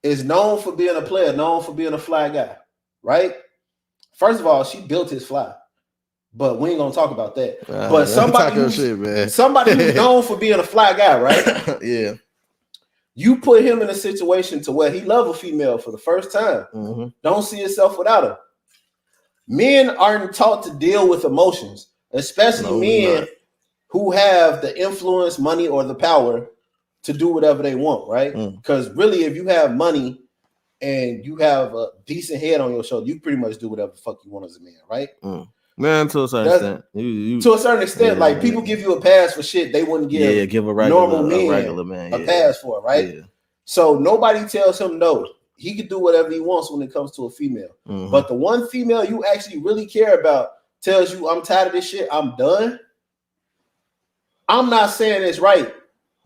is known for being a player, known for being a fly guy, right? First of all, she built his fly, but we ain't gonna talk about that. But somebody who's known for being a fly guy, right? Yeah. You put him in a situation to where he love a female for the first time. Don't see himself without her. Men aren't taught to deal with emotions, especially men who have the influence, money, or the power to do whatever they want, right? Because really, if you have money and you have a decent head on your shoulder, you pretty much do whatever the fuck you want as a man, right? Man, to a certain extent. To a certain extent, like people give you a pass for shit they wouldn't give a regular, normal men a pass for, right? Yeah. So nobody tells him no. He can do whatever he wants when it comes to a female. But the one female you actually really care about tells you, I'm tired of this shit, I'm done. I'm not saying it's right.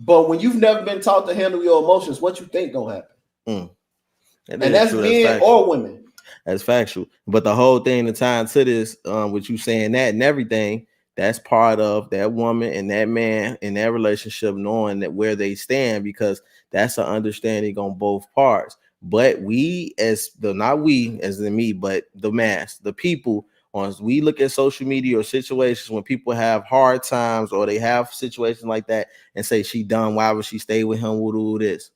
But when you've never been taught to handle your emotions, what you think gonna happen? And that's men or women. That's factual. But the whole thing, the time to this, with you saying that and everything, that's part of that woman and that man in that relationship knowing that where they stand, because that's an understanding on both parts. But we, not we as in me, but the mass, the people, once we look at social media or situations when people have hard times or they have situations like that and say she done, why would she stay with him? We'll do this.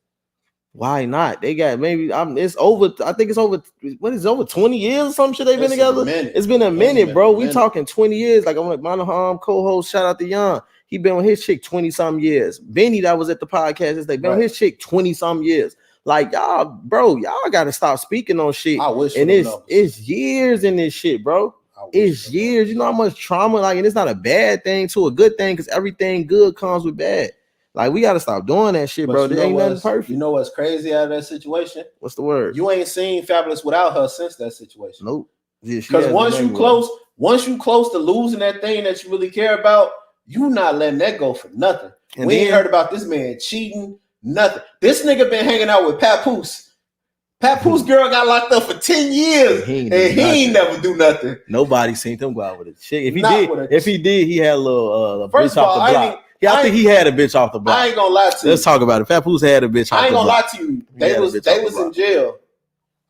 Why not? They got it's over. I think it's over. What is it, over 20 years or some shit they've been together? It's been a minute, bro. We talking 20 years. Like I'm like my co-host, shout out to Young. He been with his chick 20 some years. Benny that was at the podcast, they been with his chick 20 some years. Like y'all, bro, y'all gotta stop speaking on shit. I wish, and it's years in this shit, bro. It's years. You know how much trauma, like, and it's not a bad thing to a good thing, because everything good comes with bad. Like, we gotta stop doing that shit, bro. There ain't nothing perfect. You know what's crazy out of that situation? What's the word? You ain't seen Fabulous without her since that situation. Nope. Because once you close to losing that thing that you really care about, you not letting that go for nothing. And we ain't heard about this man cheating, nothing. This nigga been hanging out with Papoose. Papoose girl got locked up for 10 years and he ain't never do nothing. Nobody seen him go out with a chick. If he did, he had a little first bitch off the block. I think he had a bitch off the block. I ain't gonna lie to you. Let's talk about it. Papoose had a bitch off the block. I ain't gonna lie to you. They was in jail.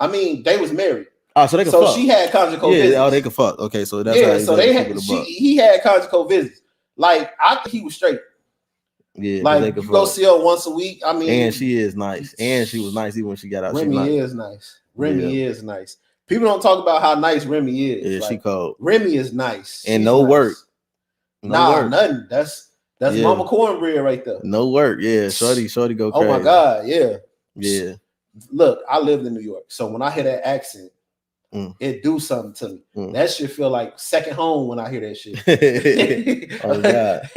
I mean, they was married. Oh, so they could fuck. She had conjugal visits. Oh, they could fuck. Okay, so that's how so he had conjugal visits. Like, I think he was straight. Yeah, like you go see her once a week. I mean, and she is nice, and she was nice even when she got out. Remy is nice. Remy is nice. People don't talk about how nice Remy is. Yeah, like, she cold. Remy is nice, and no work. Nothing. That's Mama Cornbread right there. No work. Yeah, shorty go crazy. Oh my God, yeah. Yeah. Look, I lived in New York, so when I hear that accent, it do something to me. That shit feel like second home when I hear that shit. Oh God.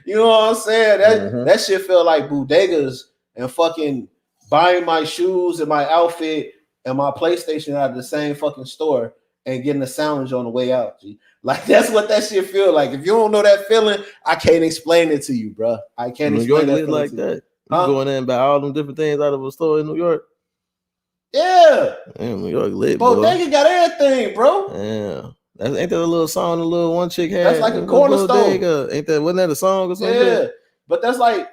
You know what I'm saying? That shit feel like bodegas and fucking buying my shoes and my outfit and my PlayStation out of the same fucking store and getting a sandwich on the way out. G. Like that's what that shit feel like. If you don't know that feeling, I can't explain it to you, bro. I can't explain that feeling like to that. You. You going in and buy all them different things out of a store in New York? Yeah. Damn, New York lit, Bodega got everything, bro. Yeah. Ain't that a little song the little one chick had? That's like a cornerstone. Wasn't that a song or something? Yeah. But that's like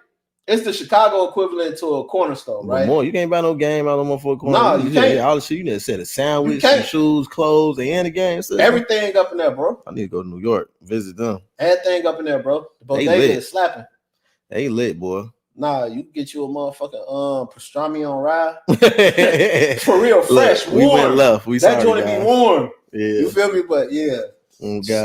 it's the Chicago equivalent to a cornerstone, right? More, you can't buy no game out of no for corner. No, you can't. All the shit, you need to set a sandwich, some shoes, clothes, and the game. Everything up in there, bro. I need to go to New York, visit them. Everything up in there, bro. The bodega is slapping. They lit, boy. Nah, you can get you a motherfucking pastrami on rye. For real, fresh, warm. We went left. That joint be warm. Yeah. You feel me? But yeah.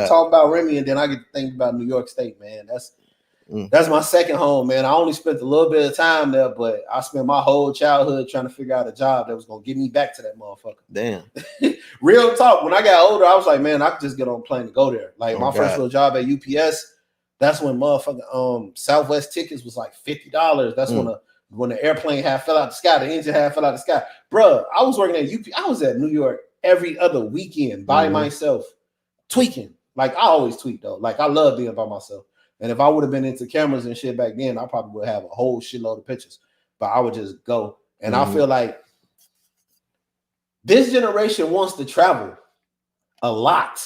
Talk about Remy, and then I get to think about New York State, man. That's my second home, man. I only spent a little bit of time there, but I spent my whole childhood trying to figure out a job that was gonna get me back to that motherfucker. Damn. Real talk. When I got older, I was like, man, I could just get on a plane to go there. Like my first little job at UPS. That's when motherfucking Southwest tickets was like $50. That's when the airplane half fell out the sky, the engine half fell out the sky. Bruh, I was working at UP. I was at New York every other weekend by myself, tweaking. Like I always tweak though. Like I love being by myself. And if I would have been into cameras and shit back then, I probably would have a whole shitload of pictures. But I would just go. And I feel like this generation wants to travel a lot.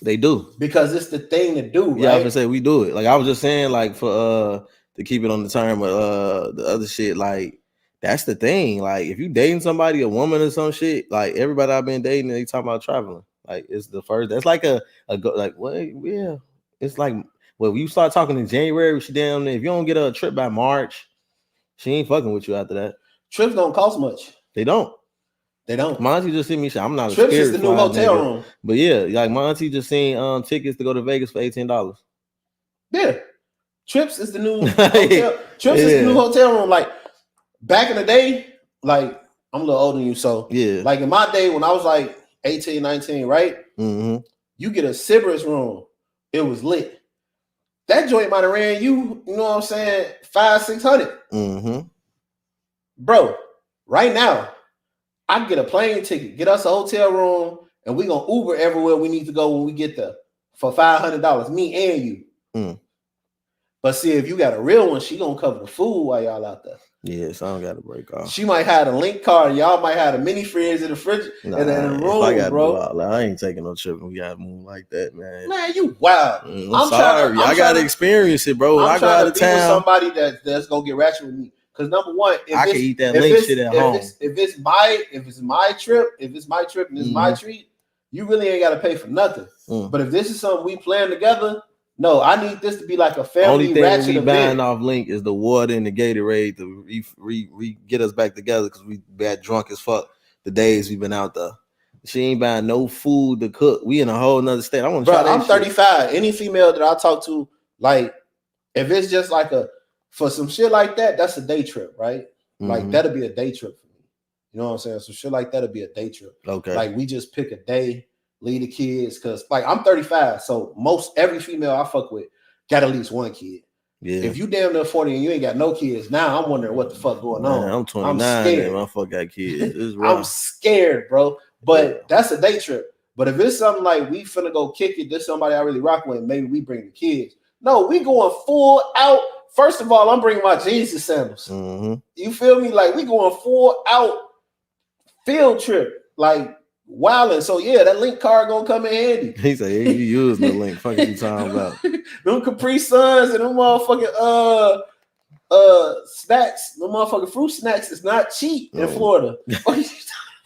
They do, because it's the thing to do, right? Yeah, I was gonna say we do it. Like I was just saying, like for to keep it on the term of the other shit, like that's the thing. Like if you dating somebody, a woman or some shit, like everybody I've been dating, they talking about traveling. Like it's the first. That's like like what? Yeah, it's like well, you start talking in January, she down there. If you don't get a trip by March, she ain't fucking with you after that. Trips don't cost much. They don't. They don't. My auntie just sent me shit. I'm not Trips is the new hotel room. But yeah, like my auntie just seen tickets to go to Vegas for $18. Yeah. Trips is the new hotel. Trips is the new hotel room. Like back in the day, like I'm a little older than you, so yeah. Like in my day when I was like 18, 19, right? You get a Sybaris room. It was lit. That joint might have ran you, you know what I'm saying, $500-$600. Bro, right now, I can get a plane ticket, get us a hotel room, and we're gonna Uber everywhere we need to go when we get there for $500, me and you. But see, if you got a real one, she gonna cover the food while y'all out there. Yeah, so I don't got to break off. She might have a link card. Y'all might have a mini fridge in the fridge and in the room, bro. I ain't taking no trip when we got to move like that, man. Man, you wild. I'm sorry. I got to experience it, bro. I go out of town. Somebody that's gonna get ratchet with me. Because number one, I can eat that link shit at home. If it's my trip and it's my treat, you really ain't got to pay for nothing. But if this is something we plan together, no, I need this to be like a family. Only thing we buying off link is the water and the Gatorade to get us back together because we got drunk as fuck the days we've been out there. She ain't buying no food to cook. We in a whole nother state. I want to try that. I'm 35. Any female that I talk to, like, if it's just like for some shit like that, that's a day trip, right? Like that'll be a day trip for me. You know what I'm saying? So shit like that'll be a day trip. Okay. Like we just pick a day, leave the kids, because like I'm 35, so every female I fuck with got at least one kid. Yeah. If you damn near 40 and you ain't got no kids, now I'm wondering what the fuck going on. I'm 29 and my fuck got kids. I'm scared, bro. But that's a day trip. But if it's something like we finna go kick it, this somebody I really rock with, maybe we bring the kids. No, we going full out. First of all, I'm bringing my Jesus sandals. You feel me? Like we going full out field trip. Like wilding. So yeah, that link card gonna come in handy. He said, hey, you use the link. Fuck you talking about? Them Capri Suns and them motherfucking snacks, them motherfucking fruit snacks is not cheap in Florida.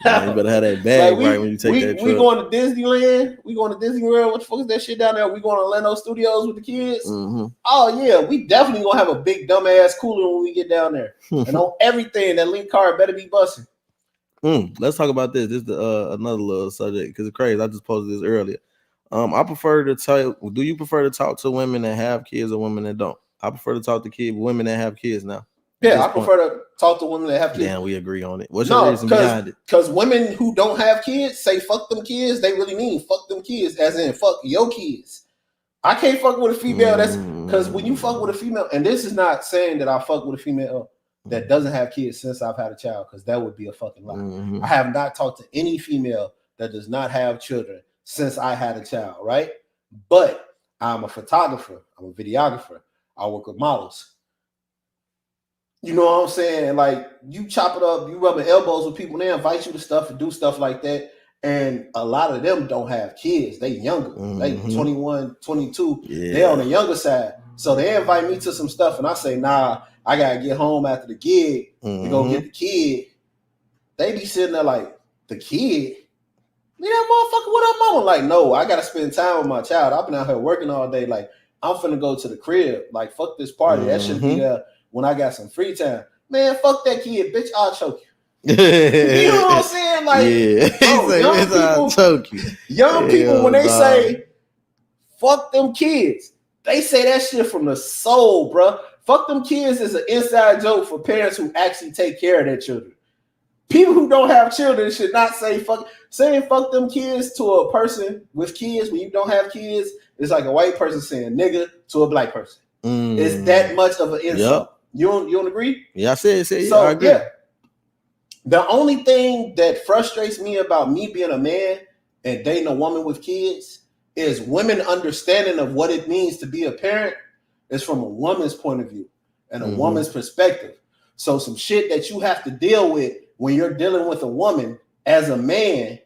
Man, you better have that bag like right when you take that trip. We going to Disneyland. We going to Disney World. What the fuck is that shit down there? We going to Orlando Studios with the kids. Oh yeah, we definitely gonna have a big dumbass cooler when we get down there. And on everything, that link card better be busting. Let's talk about this. This is another little subject because it's crazy. I just posted this earlier. I prefer to tell. Do you prefer to talk to women that have kids or women that don't? I prefer to talk to women that have kids now. Yeah, I prefer to talk to women that have kids. Damn, we agree on it. What's your reason behind it? Because women who don't have kids say fuck them kids, they really mean fuck them kids, as in fuck your kids. I can't fuck with a female that's because when you fuck with a female, and this is not saying that I fuck with a female that doesn't have kids since I've had a child, because that would be a fucking lie. I have not talked to any female that does not have children since I had a child, right? But I'm a photographer, I'm a videographer, I work with models. You know what I'm saying? Like, you chop it up, you rubbing elbows with people, they invite you to stuff and do stuff like that. And a lot of them don't have kids. They younger. They 21, 22. Yeah. They're on the younger side. So they invite me to some stuff and I say, nah, I got to get home after the gig to go get the kid. They be sitting there like, the kid? Yeah, motherfucker, what up, mama? Like, no, I got to spend time with my child. I've been out here working all day. Like, I'm finna go to the crib. Like, fuck this party. That should be there when I got some free time. Man, fuck that kid, bitch. I'll choke you. You know what I'm saying? Like, bro, young people, when they say fuck them kids, they say that shit from the soul, bro. Fuck them kids is an inside joke for parents who actually take care of their children. People who don't have children should not say fuck. Saying fuck them kids to a person with kids when you don't have kids is like a white person saying nigga to a black person. It's that much of an insult. Yep. You don't agree? Yeah, I said so, I agree. Yeah. The only thing that frustrates me about me being a man and dating a woman with kids is women understanding of what it means to be a parent is from a woman's point of view and a woman's perspective. So some shit that you have to deal with when you're dealing with a woman as a man,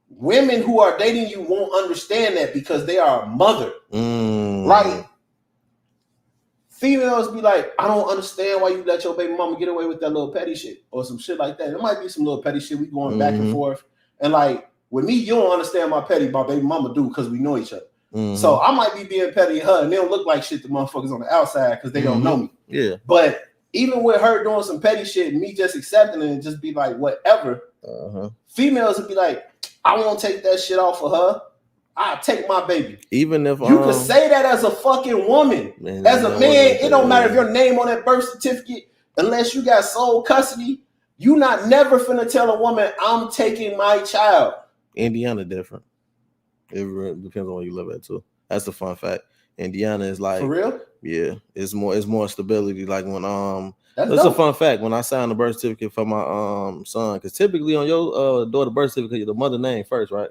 women who are dating you won't understand that because they are a mother. Like, females be like, I don't understand why you let your baby mama get away with that little petty shit or some shit like that. There might be some little petty shit. We going back and forth. And like, with me, you don't understand my petty, my baby mama do because we know each other. So I might be being petty to her and they don't look like shit to motherfuckers on the outside because they don't know me. Yeah. But even with her doing some petty shit and me just accepting it and just be like, whatever, females would be like, I won't take that shit off of her. I take my baby. Even if you can say that as a fucking woman, as a man, it don't matter if your name on that birth certificate, unless you got sole custody. You not never finna tell a woman I'm taking my child. Indiana different. It depends on where you live at too. That's the fun fact. Indiana is like, for real. Yeah, it's more stability. Like when that's a fun fact. When I signed the birth certificate for my son, because typically on your daughter birth certificate, the mother name first, right?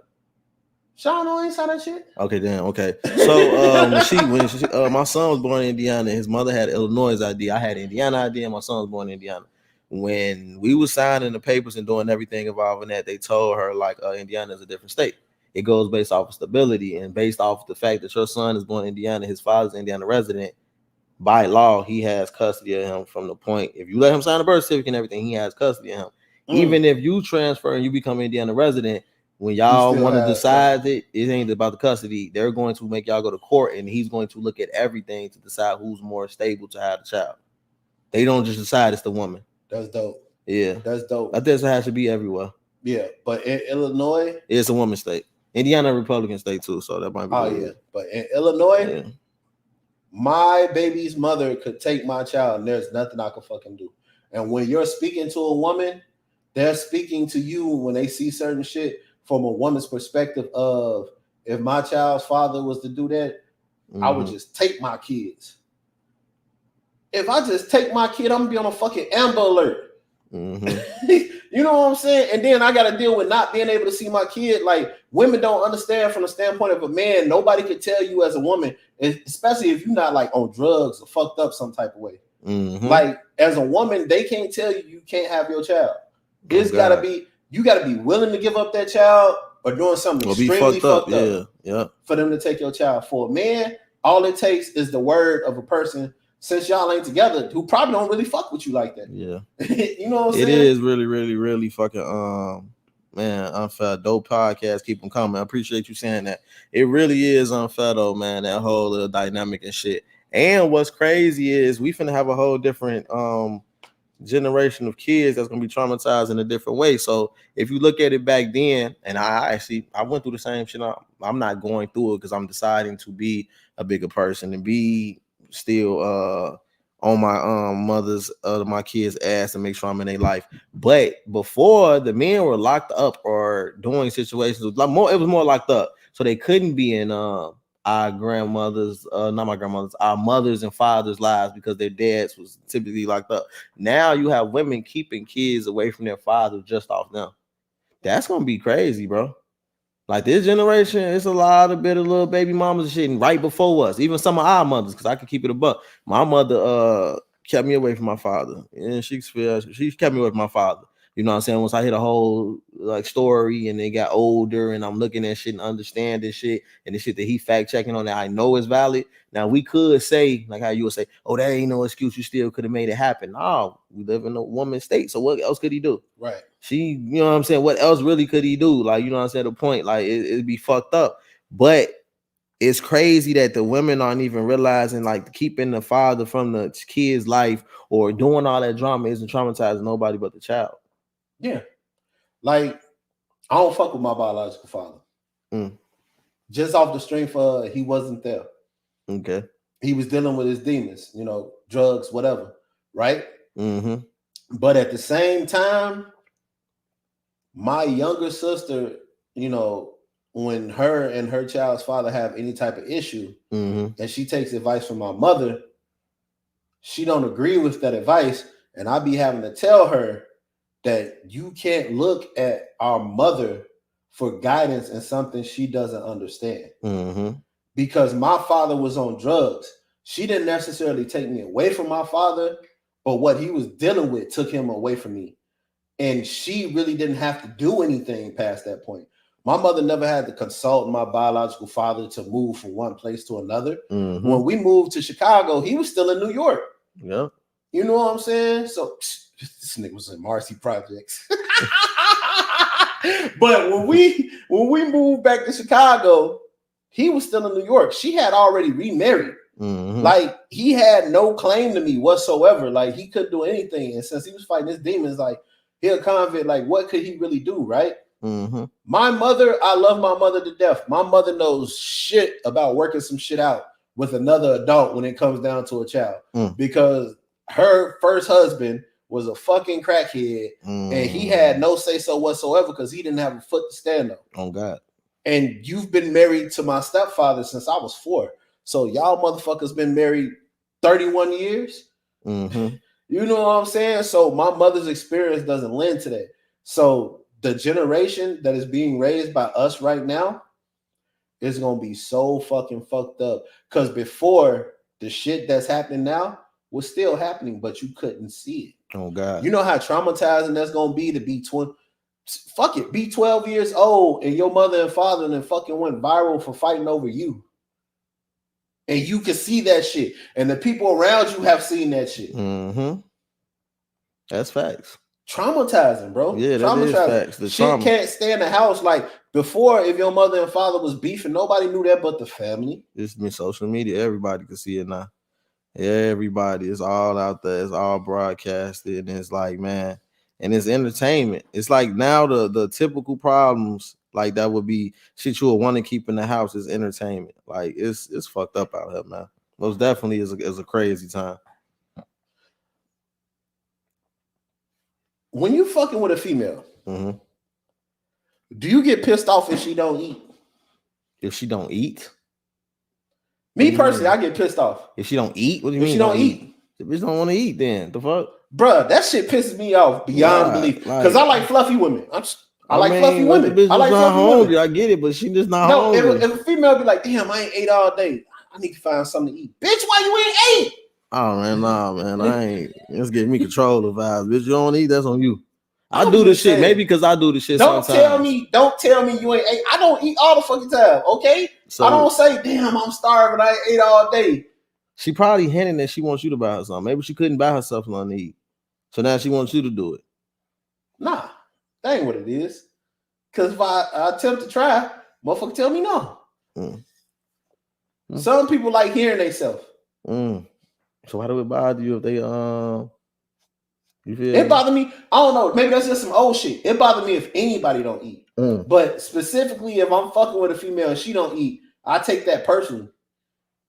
Sean ain't saw that shit. Okay, damn. Okay, so when my son was born in Indiana, his mother had Illinois ID. I had Indiana ID, and my son was born in Indiana. When we were signing the papers and doing everything involving that, they told her like Indiana is a different state. It goes based off of stability and based off the fact that your son is born in Indiana, his father's an Indiana resident. By law, he has custody of him from the point. If you let him sign a birth certificate and everything, he has custody of him. Even if you transfer and you become an Indiana resident, when y'all want to decide it ain't about the custody. They're going to make y'all go to court, and he's going to look at everything to decide who's more stable to have the child. They don't just decide it's the woman. That's dope. Yeah, that's dope. I think it has to be everywhere. Yeah, but in Illinois, it's a woman's state. Indiana, Republican state too, so that might be. Oh yeah, but in Illinois, my baby's mother could take my child, and there's nothing I can fucking do. And when you're speaking to a woman, they're speaking to you when they see certain shit from a woman's perspective of, if my child's father was to do that, I would just take my kids. If I just take my kid, I'm gonna be on a fucking Amber Alert. You know what I'm saying? And then I got to deal with not being able to see my kid. Like, women don't understand from the standpoint of a man. Nobody could tell you as a woman, especially if you're not like on drugs or fucked up some type of way. Like, as a woman, they can't tell you can't have your child. It's gotta be, you gotta be willing to give up that child or doing something extremely fucked up. Yeah, for them to take your child. For a man, all it takes is the word of a person, since y'all ain't together, who probably don't really fuck with you like that. Yeah. You know what I'm saying? It is really, really, really fucking man, unfair. Dope podcast. Keep them coming. I appreciate you saying that. It really is unfair though, man. That whole little dynamic and shit. And what's crazy is we finna have a whole different generation of kids that's gonna be traumatized in a different way. So if you look at it back then, and I went through the same shit. I'm not going through it because I'm deciding to be a bigger person and be still on my mother's my kids' ass and make sure I'm in their life. But before, the men were locked up or doing situations like more. It was more locked up, so they couldn't be in our grandmothers, not my grandmothers, our mothers and fathers' lives because their dads was typically locked up. Now you have women keeping kids away from their fathers just off them. That's gonna be crazy, bro. Like this generation, it's a lot of bitter little baby mamas and shit. And right before us, even some of our mothers, because I could keep it a buck. My mother kept me away from my father. And she kept me away from my father. You know what I'm saying? Once I hit a whole like story and they got older and I'm looking at shit and understanding shit and the shit that he fact checking on that I know is valid. Now we could say, like how you would say, oh, that ain't no excuse. You still could have made it happen. No, we live in a woman's state. So what else could he do? Right. You know what I'm saying? What else really could he do? Like, you know what I'm saying? The point, like, it'd be fucked up. But it's crazy that the women aren't even realizing, like, keeping the father from the kid's life or doing all that drama isn't traumatizing nobody but the child. Yeah. Like, I don't fuck with my biological father. Just off the strength of he wasn't there. Okay. He was dealing with his demons, you know, drugs, whatever. Right? Mm-hmm. But at the same time, my younger sister, you know, when her and her child's father have any type of issue, and she takes advice from my mother, she don't agree with that advice, and I be having to tell her that you can't look at our mother for guidance in something she doesn't understand. Because my father was on drugs. She didn't necessarily take me away from my father, but what he was dealing with took him away from me. And she really didn't have to do anything past that point. My mother never had to consult my biological father to move from one place to another. When we moved to Chicago, he was still in New York. Yeah. You know what I'm saying? So this nigga was in Marcy Projects. But when we moved back to Chicago, he was still in New York. She had already remarried. Like, he had no claim to me whatsoever. Like, he couldn't do anything. And since he was fighting his demons, like, he a convict, like, what could he really do, right? My mother, I love my mother to death. My mother knows shit about working some shit out with another adult when it comes down to a child. Because her first husband was a fucking crackhead, and he had no say-so whatsoever because he didn't have a foot to stand on. Oh, God. And you've been married to my stepfather since I was 4. So y'all motherfuckers been married 31 years. You know what I'm saying? So my mother's experience doesn't lend to that. So the generation that is being raised by us right now is going to be so fucking fucked up. Because before, the shit that's happening now was still happening, but you couldn't see it. Oh, God. You know how traumatizing that's going to be to be 12 years old and your mother and father and then fucking went viral for fighting over you. And you can see that shit. And the people around you have seen that shit. That's facts. Traumatizing, bro. Yeah, that is facts. The shit trauma. Can't stay in the house. Like, before, if your mother and father was beefing, nobody knew that but the family. It's been social media. Everybody can see it now. Everybody. It's all out there. It's all broadcasted. And it's like, man, and it's entertainment. It's like now the typical problems like that would be shit you would want to keep in the house is entertainment. Like, it's fucked up out here, man. Most definitely is a crazy time. When you fucking with a female, do you get pissed off if she don't eat? If she don't eat? Me personally, I get pissed off. If she don't eat? What do you mean? If she don't eat? The bitch don't want to eat then. The fuck? Bruh, that shit pisses me off beyond belief. Because I like fluffy women. I like fluffy women. The bitch I like not fluffy hungry. women. I get it, but she just not hungry. If a female be like, damn, I ain't ate all day. I need to find something to eat. Bitch, why you ain't ate? Oh, man, nah, man. I ain't. It's getting me control of vibes. Bitch, you don't eat, that's on you. I do the shit. Maybe because I do the shit don't sometimes. Don't tell me you ain't ate. I don't eat all the fucking time, okay? So, I don't say, damn, I'm starving. I ain't ate all day. She probably hinting that she wants you to buy her something. Maybe she couldn't buy herself nothing to eat. So now she wants you to do it. Nah, that ain't what it is. Because if I attempt to try, motherfucker tell me no. Some people like hearing themselves. So why do it bother you if they you feel it bothered me? I don't know. Maybe that's just some old shit. It bothered me if anybody don't eat. But specifically, if I'm fucking with a female and she don't eat, I take that personally.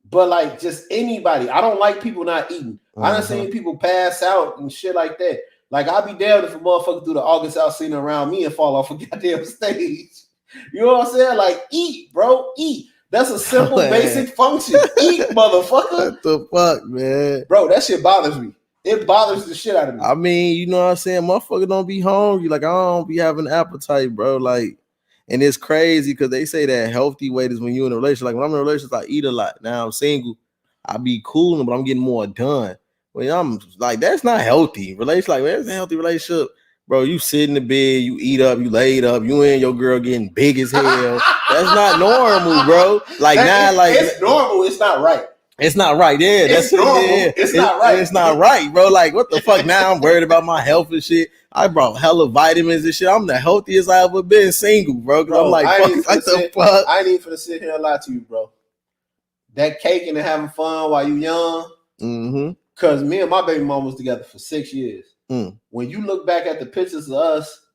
But like just anybody, I don't like people not eating. I done seen people pass out and shit like that. Like I'd be damned if a motherfucker do the August Alsina around me and fall off a goddamn stage. You know what I'm saying? Like eat, bro, eat. That's a simple, basic function. Eat, motherfucker. What the fuck, man? Bro, that shit bothers me. It bothers the shit out of me. I mean, you know what I'm saying? Motherfucker don't be hungry. Like I don't be having appetite, bro. Like, and it's crazy because they say that healthy weight is when you're in a relationship. Like when I'm in a relationship, I eat a lot. Now I'm single. I be cooling, but I'm getting more done. When I'm like, that's not healthy. Relationship, like, man, that's a healthy relationship. Bro, you sit in the bed, you eat up, you laid up, you and your girl getting big as hell. That's not normal, bro. Like now, like it's normal, it's not right. It's not right. Yeah, it's normal. Yeah. It's not right. It's not right, bro. Like, what the fuck? Now I'm worried about my health and shit. I brought hella vitamins and shit. I'm the healthiest I ever been single, bro. Cause I'm like, fuck, the fuck? I ain't even finna sit here and lie to you, bro. That caking and having fun while you young. Mm-hmm. Cause me and my baby mom was together for 6 years. When you look back at the pictures of us,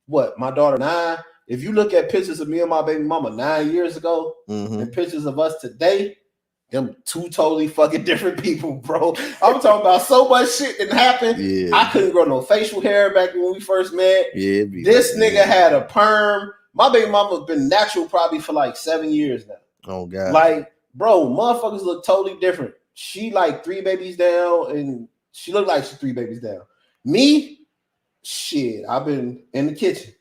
what, my daughter 9, if you look at pictures of me and my baby mama 9 years ago and pictures of us today, them two totally fucking different people, bro. I'm talking about so much shit that happened. Yeah. I couldn't grow no facial hair back when we first met. Yeah, this nigga had a perm. My baby mama's been natural probably for like 7 years now. Oh God. Like, bro, motherfuckers look totally different. She like 3 babies down, and she looked like she's 3 babies down. Me, shit, I've been in the kitchen.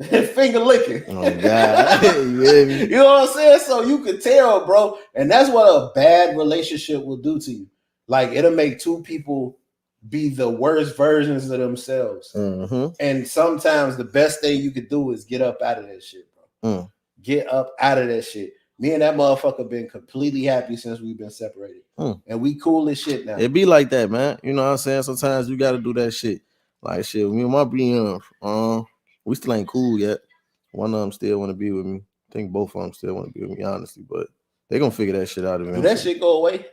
Finger licking. Oh God. You know what I'm saying? So you could tell, bro. And that's what a bad relationship will do to you. Like it'll make two people be the worst versions of themselves. And sometimes the best thing you could do is get up out of that shit, bro. Get up out of that shit. Me and that motherfucker been completely happy since we've been separated. And we cool as shit now. It be like that, man. You know what I'm saying? Sometimes you gotta do that shit. Like shit, me and my being we still ain't cool yet. One of them still want to be with me. I think both of them still want to be with me, honestly. But they gonna figure that shit out eventually. Do that shit go away?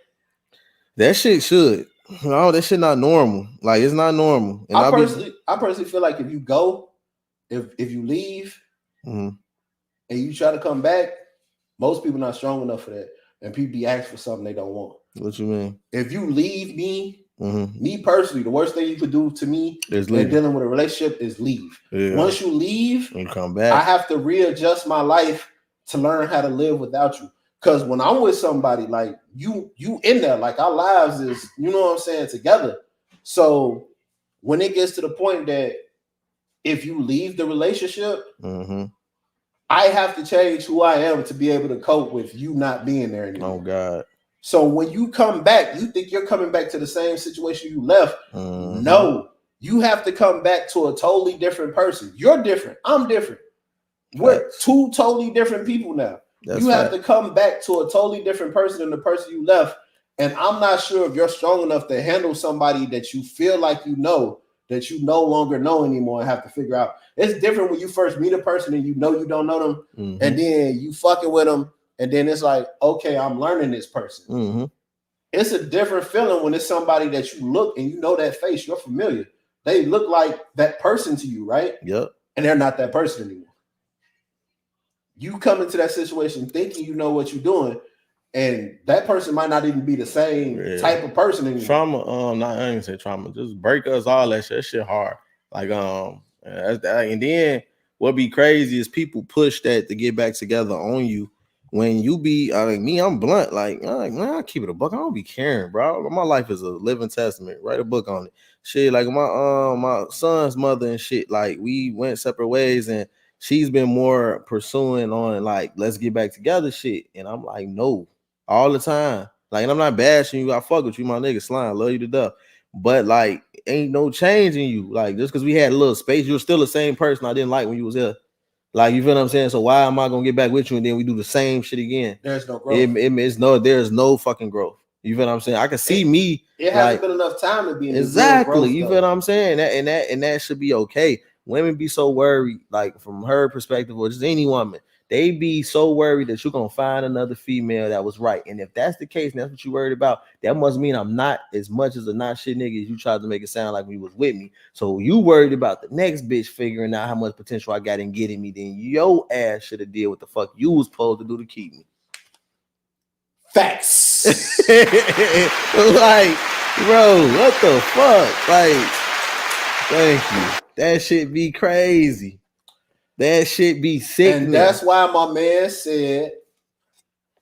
That shit should. No, that shit not normal. Like it's not normal. And I personally feel like if you go, if you leave, and you try to come back, most people not strong enough for that, and people be asking for something they don't want. What you mean? If you leave me. Me personally, the worst thing you could do to me in dealing with a relationship is leave. Yeah. Once you leave, you come back. I have to readjust my life to learn how to live without you. Because when I'm with somebody, like you in there, like our lives is, you know what I'm saying, together. So when it gets to the point that if you leave the relationship, I have to change who I am to be able to cope with you not being there anymore. Oh God. So when you come back, you think you're coming back to the same situation you left. No, you have to come back to a totally different person. You're different. I'm different. We're two totally different people now. You have to come back to a totally different person than the person you left. And I'm not sure if you're strong enough to handle somebody that you feel like you know that you no longer know anymore and have to figure out. It's different when you first meet a person and you know you don't know them, and then you fucking with them. And then it's like, okay, I'm learning this person. It's a different feeling when it's somebody that you look and you know that face, you're familiar. They look like that person to you, right? Yep. And they're not that person anymore. You come into that situation thinking you know what you're doing, and that person might not even be the same type of person anymore. Trauma, I ain't say trauma, just break us, all that shit. That shit hard. Like, and then what be crazy is people push that to get back together on you. When you be like me, I'm blunt. Like, man, I keep it a buck. I don't be caring, bro. My life is a living testament. Write a book on it. Shit, like my son's mother and shit. Like, we went separate ways, and she's been more pursuing on like, let's get back together, shit. And I'm like, no, all the time. Like, and I'm not bashing you. I fuck with you, my nigga. Slime, love you to death. But like, ain't no change in you. Like, just because we had a little space, you're still the same person I didn't like when you was here. Like, you feel what I'm saying? So why am I gonna get back with you and then we do the same shit again? There's no growth. There's no fucking growth. You feel what I'm saying? I can see me. It hasn't been enough time to be in exactly. Growth, you feel what I'm saying? And that should be okay. Women be so worried, like from her perspective, or just any woman, they be so worried that you're gonna find another female that was right. And if that's the case, and that's what you worried about, that must mean I'm not as much as a not shit nigga as you tried to make it sound like when you was with me. So you worried about the next bitch figuring out how much potential I got in getting me, then your ass should have did what the fuck you was supposed to do to keep me. Facts. Like, bro, what the fuck? Like, thank you. That shit be crazy. That shit be sickening. And that's why my man said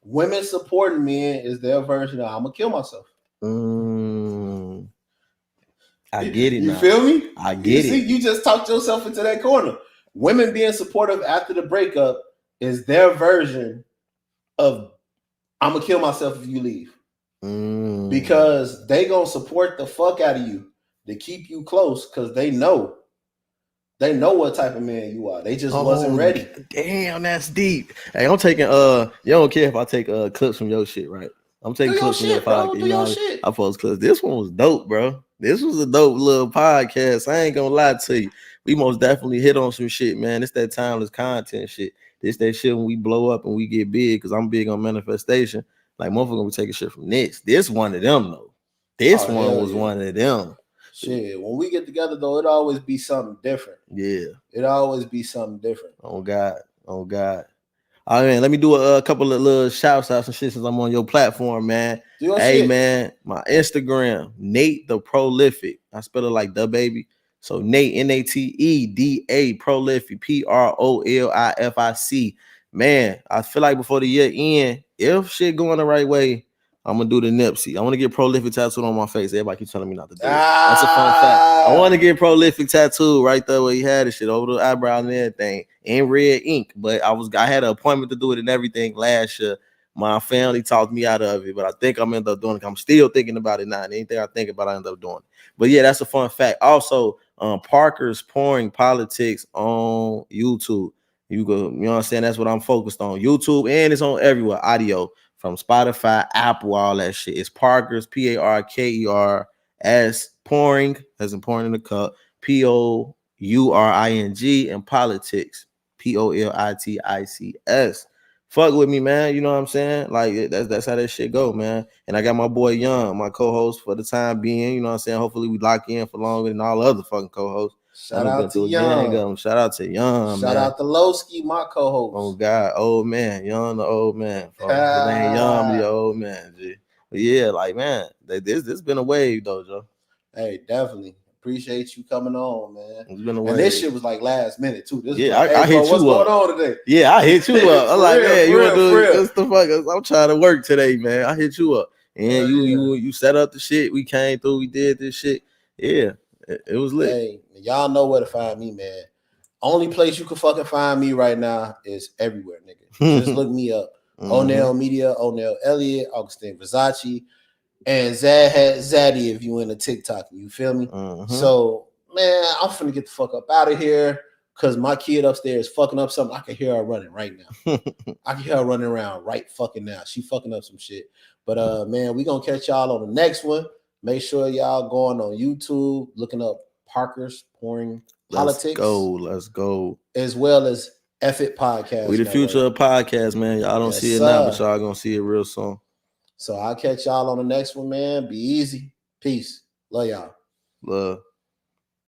women supporting men is their version of I'm gonna kill myself. I get it you now. Feel me? I get it. See, you just talked yourself into that corner. Women being supportive after the breakup is their version of I'm gonna kill myself if you leave. Because they gonna support the fuck out of you to keep you close because they know what type of man you are. They just wasn't ready. Damn, that's deep. Hey, I'm taking you don't care if I take clips from your shit, right? I'm taking clips from your podcast. Do your shit. I post clips. This one was dope, bro. This was a dope little podcast. I ain't gonna lie to you. We most definitely hit on some shit, man. It's that timeless content shit. This that shit when we blow up and we get big, because I'm big on manifestation. Like, motherfucker gonna be taking shit from Knicks. This one of them, though. This one was one of them. Shit, when we get together, though, it always be something different. Yeah. It always be something different. Oh, God. Oh, God. All right, man, let me do a couple of little shouts outs and shit since I'm on your platform, man. Hey, man, my Instagram, Nate the Prolific. I spell it like the baby. So Nate, Nateda, Prolific, Prolific. Man, I feel like before the year end, if shit going the right way, I'm gonna do the Nipsey. I want to get Prolific tattooed on my face. Everybody keep telling me not to do it. That's a fun fact. I want to get Prolific tattooed right there where he had his shit over the eyebrow and everything in red ink. But I had an appointment to do it and everything last year. My family talked me out of it, but I think I'm end up doing it. I'm still thinking about it now. And anything I think about, I end up doing it. But yeah, that's a fun fact. Also, Parker's Pouring Politics on YouTube. You know what I'm saying? That's what I'm focused on. YouTube, and it's on everywhere. Audio from Spotify, Apple, all that shit. It's Parker's, Parkers, pouring, as in pouring in the cup, Pouring, and politics, Politics. Fuck with me, man. You know what I'm saying? Like, that's how that shit go, man. And I got my boy Young, my co-host for the time being. You know what I'm saying? Hopefully we lock in for longer than all other fucking co-hosts. Shout out to Young. Shout out to Young. Shout out to Lowski, my co-host. Oh God, old man, Young, the old man. His name Young, the old man. G. But yeah, like, man, this been a wave though, Joe. Hey, definitely appreciate you coming on, man. It's been a wave. And this shit was like last minute too. This yeah, was like, I hit you what's up. Going on today? Yeah, I hit you up. I'm like, man, you want to do this? The fuck? I'm trying to work today, man. I hit you up, and you set up the shit. We came through. We did this shit. Yeah, it was lit. Hey, y'all know where to find me, man. Only place you can fucking find me right now is everywhere, nigga. Just look me up. Onel Media, Onel Elliott, Augustine Versace, and Zaddy if you in the TikTok. You feel me? So, man, I'm finna get the fuck up out of here because my kid upstairs fucking up something. I can hear her running right now. I can hear her running around right fucking now. She fucking up some shit. But, man, we gonna catch y'all on the next one. Make sure y'all going on YouTube, looking up Parker's Pouring Politics. Let's go. As well as F It Podcast. We the future of podcast, man. Y'all don't see it now, but y'all gonna see it real soon. So I'll catch y'all on the next one, man. Be easy. Peace. Love y'all. Love.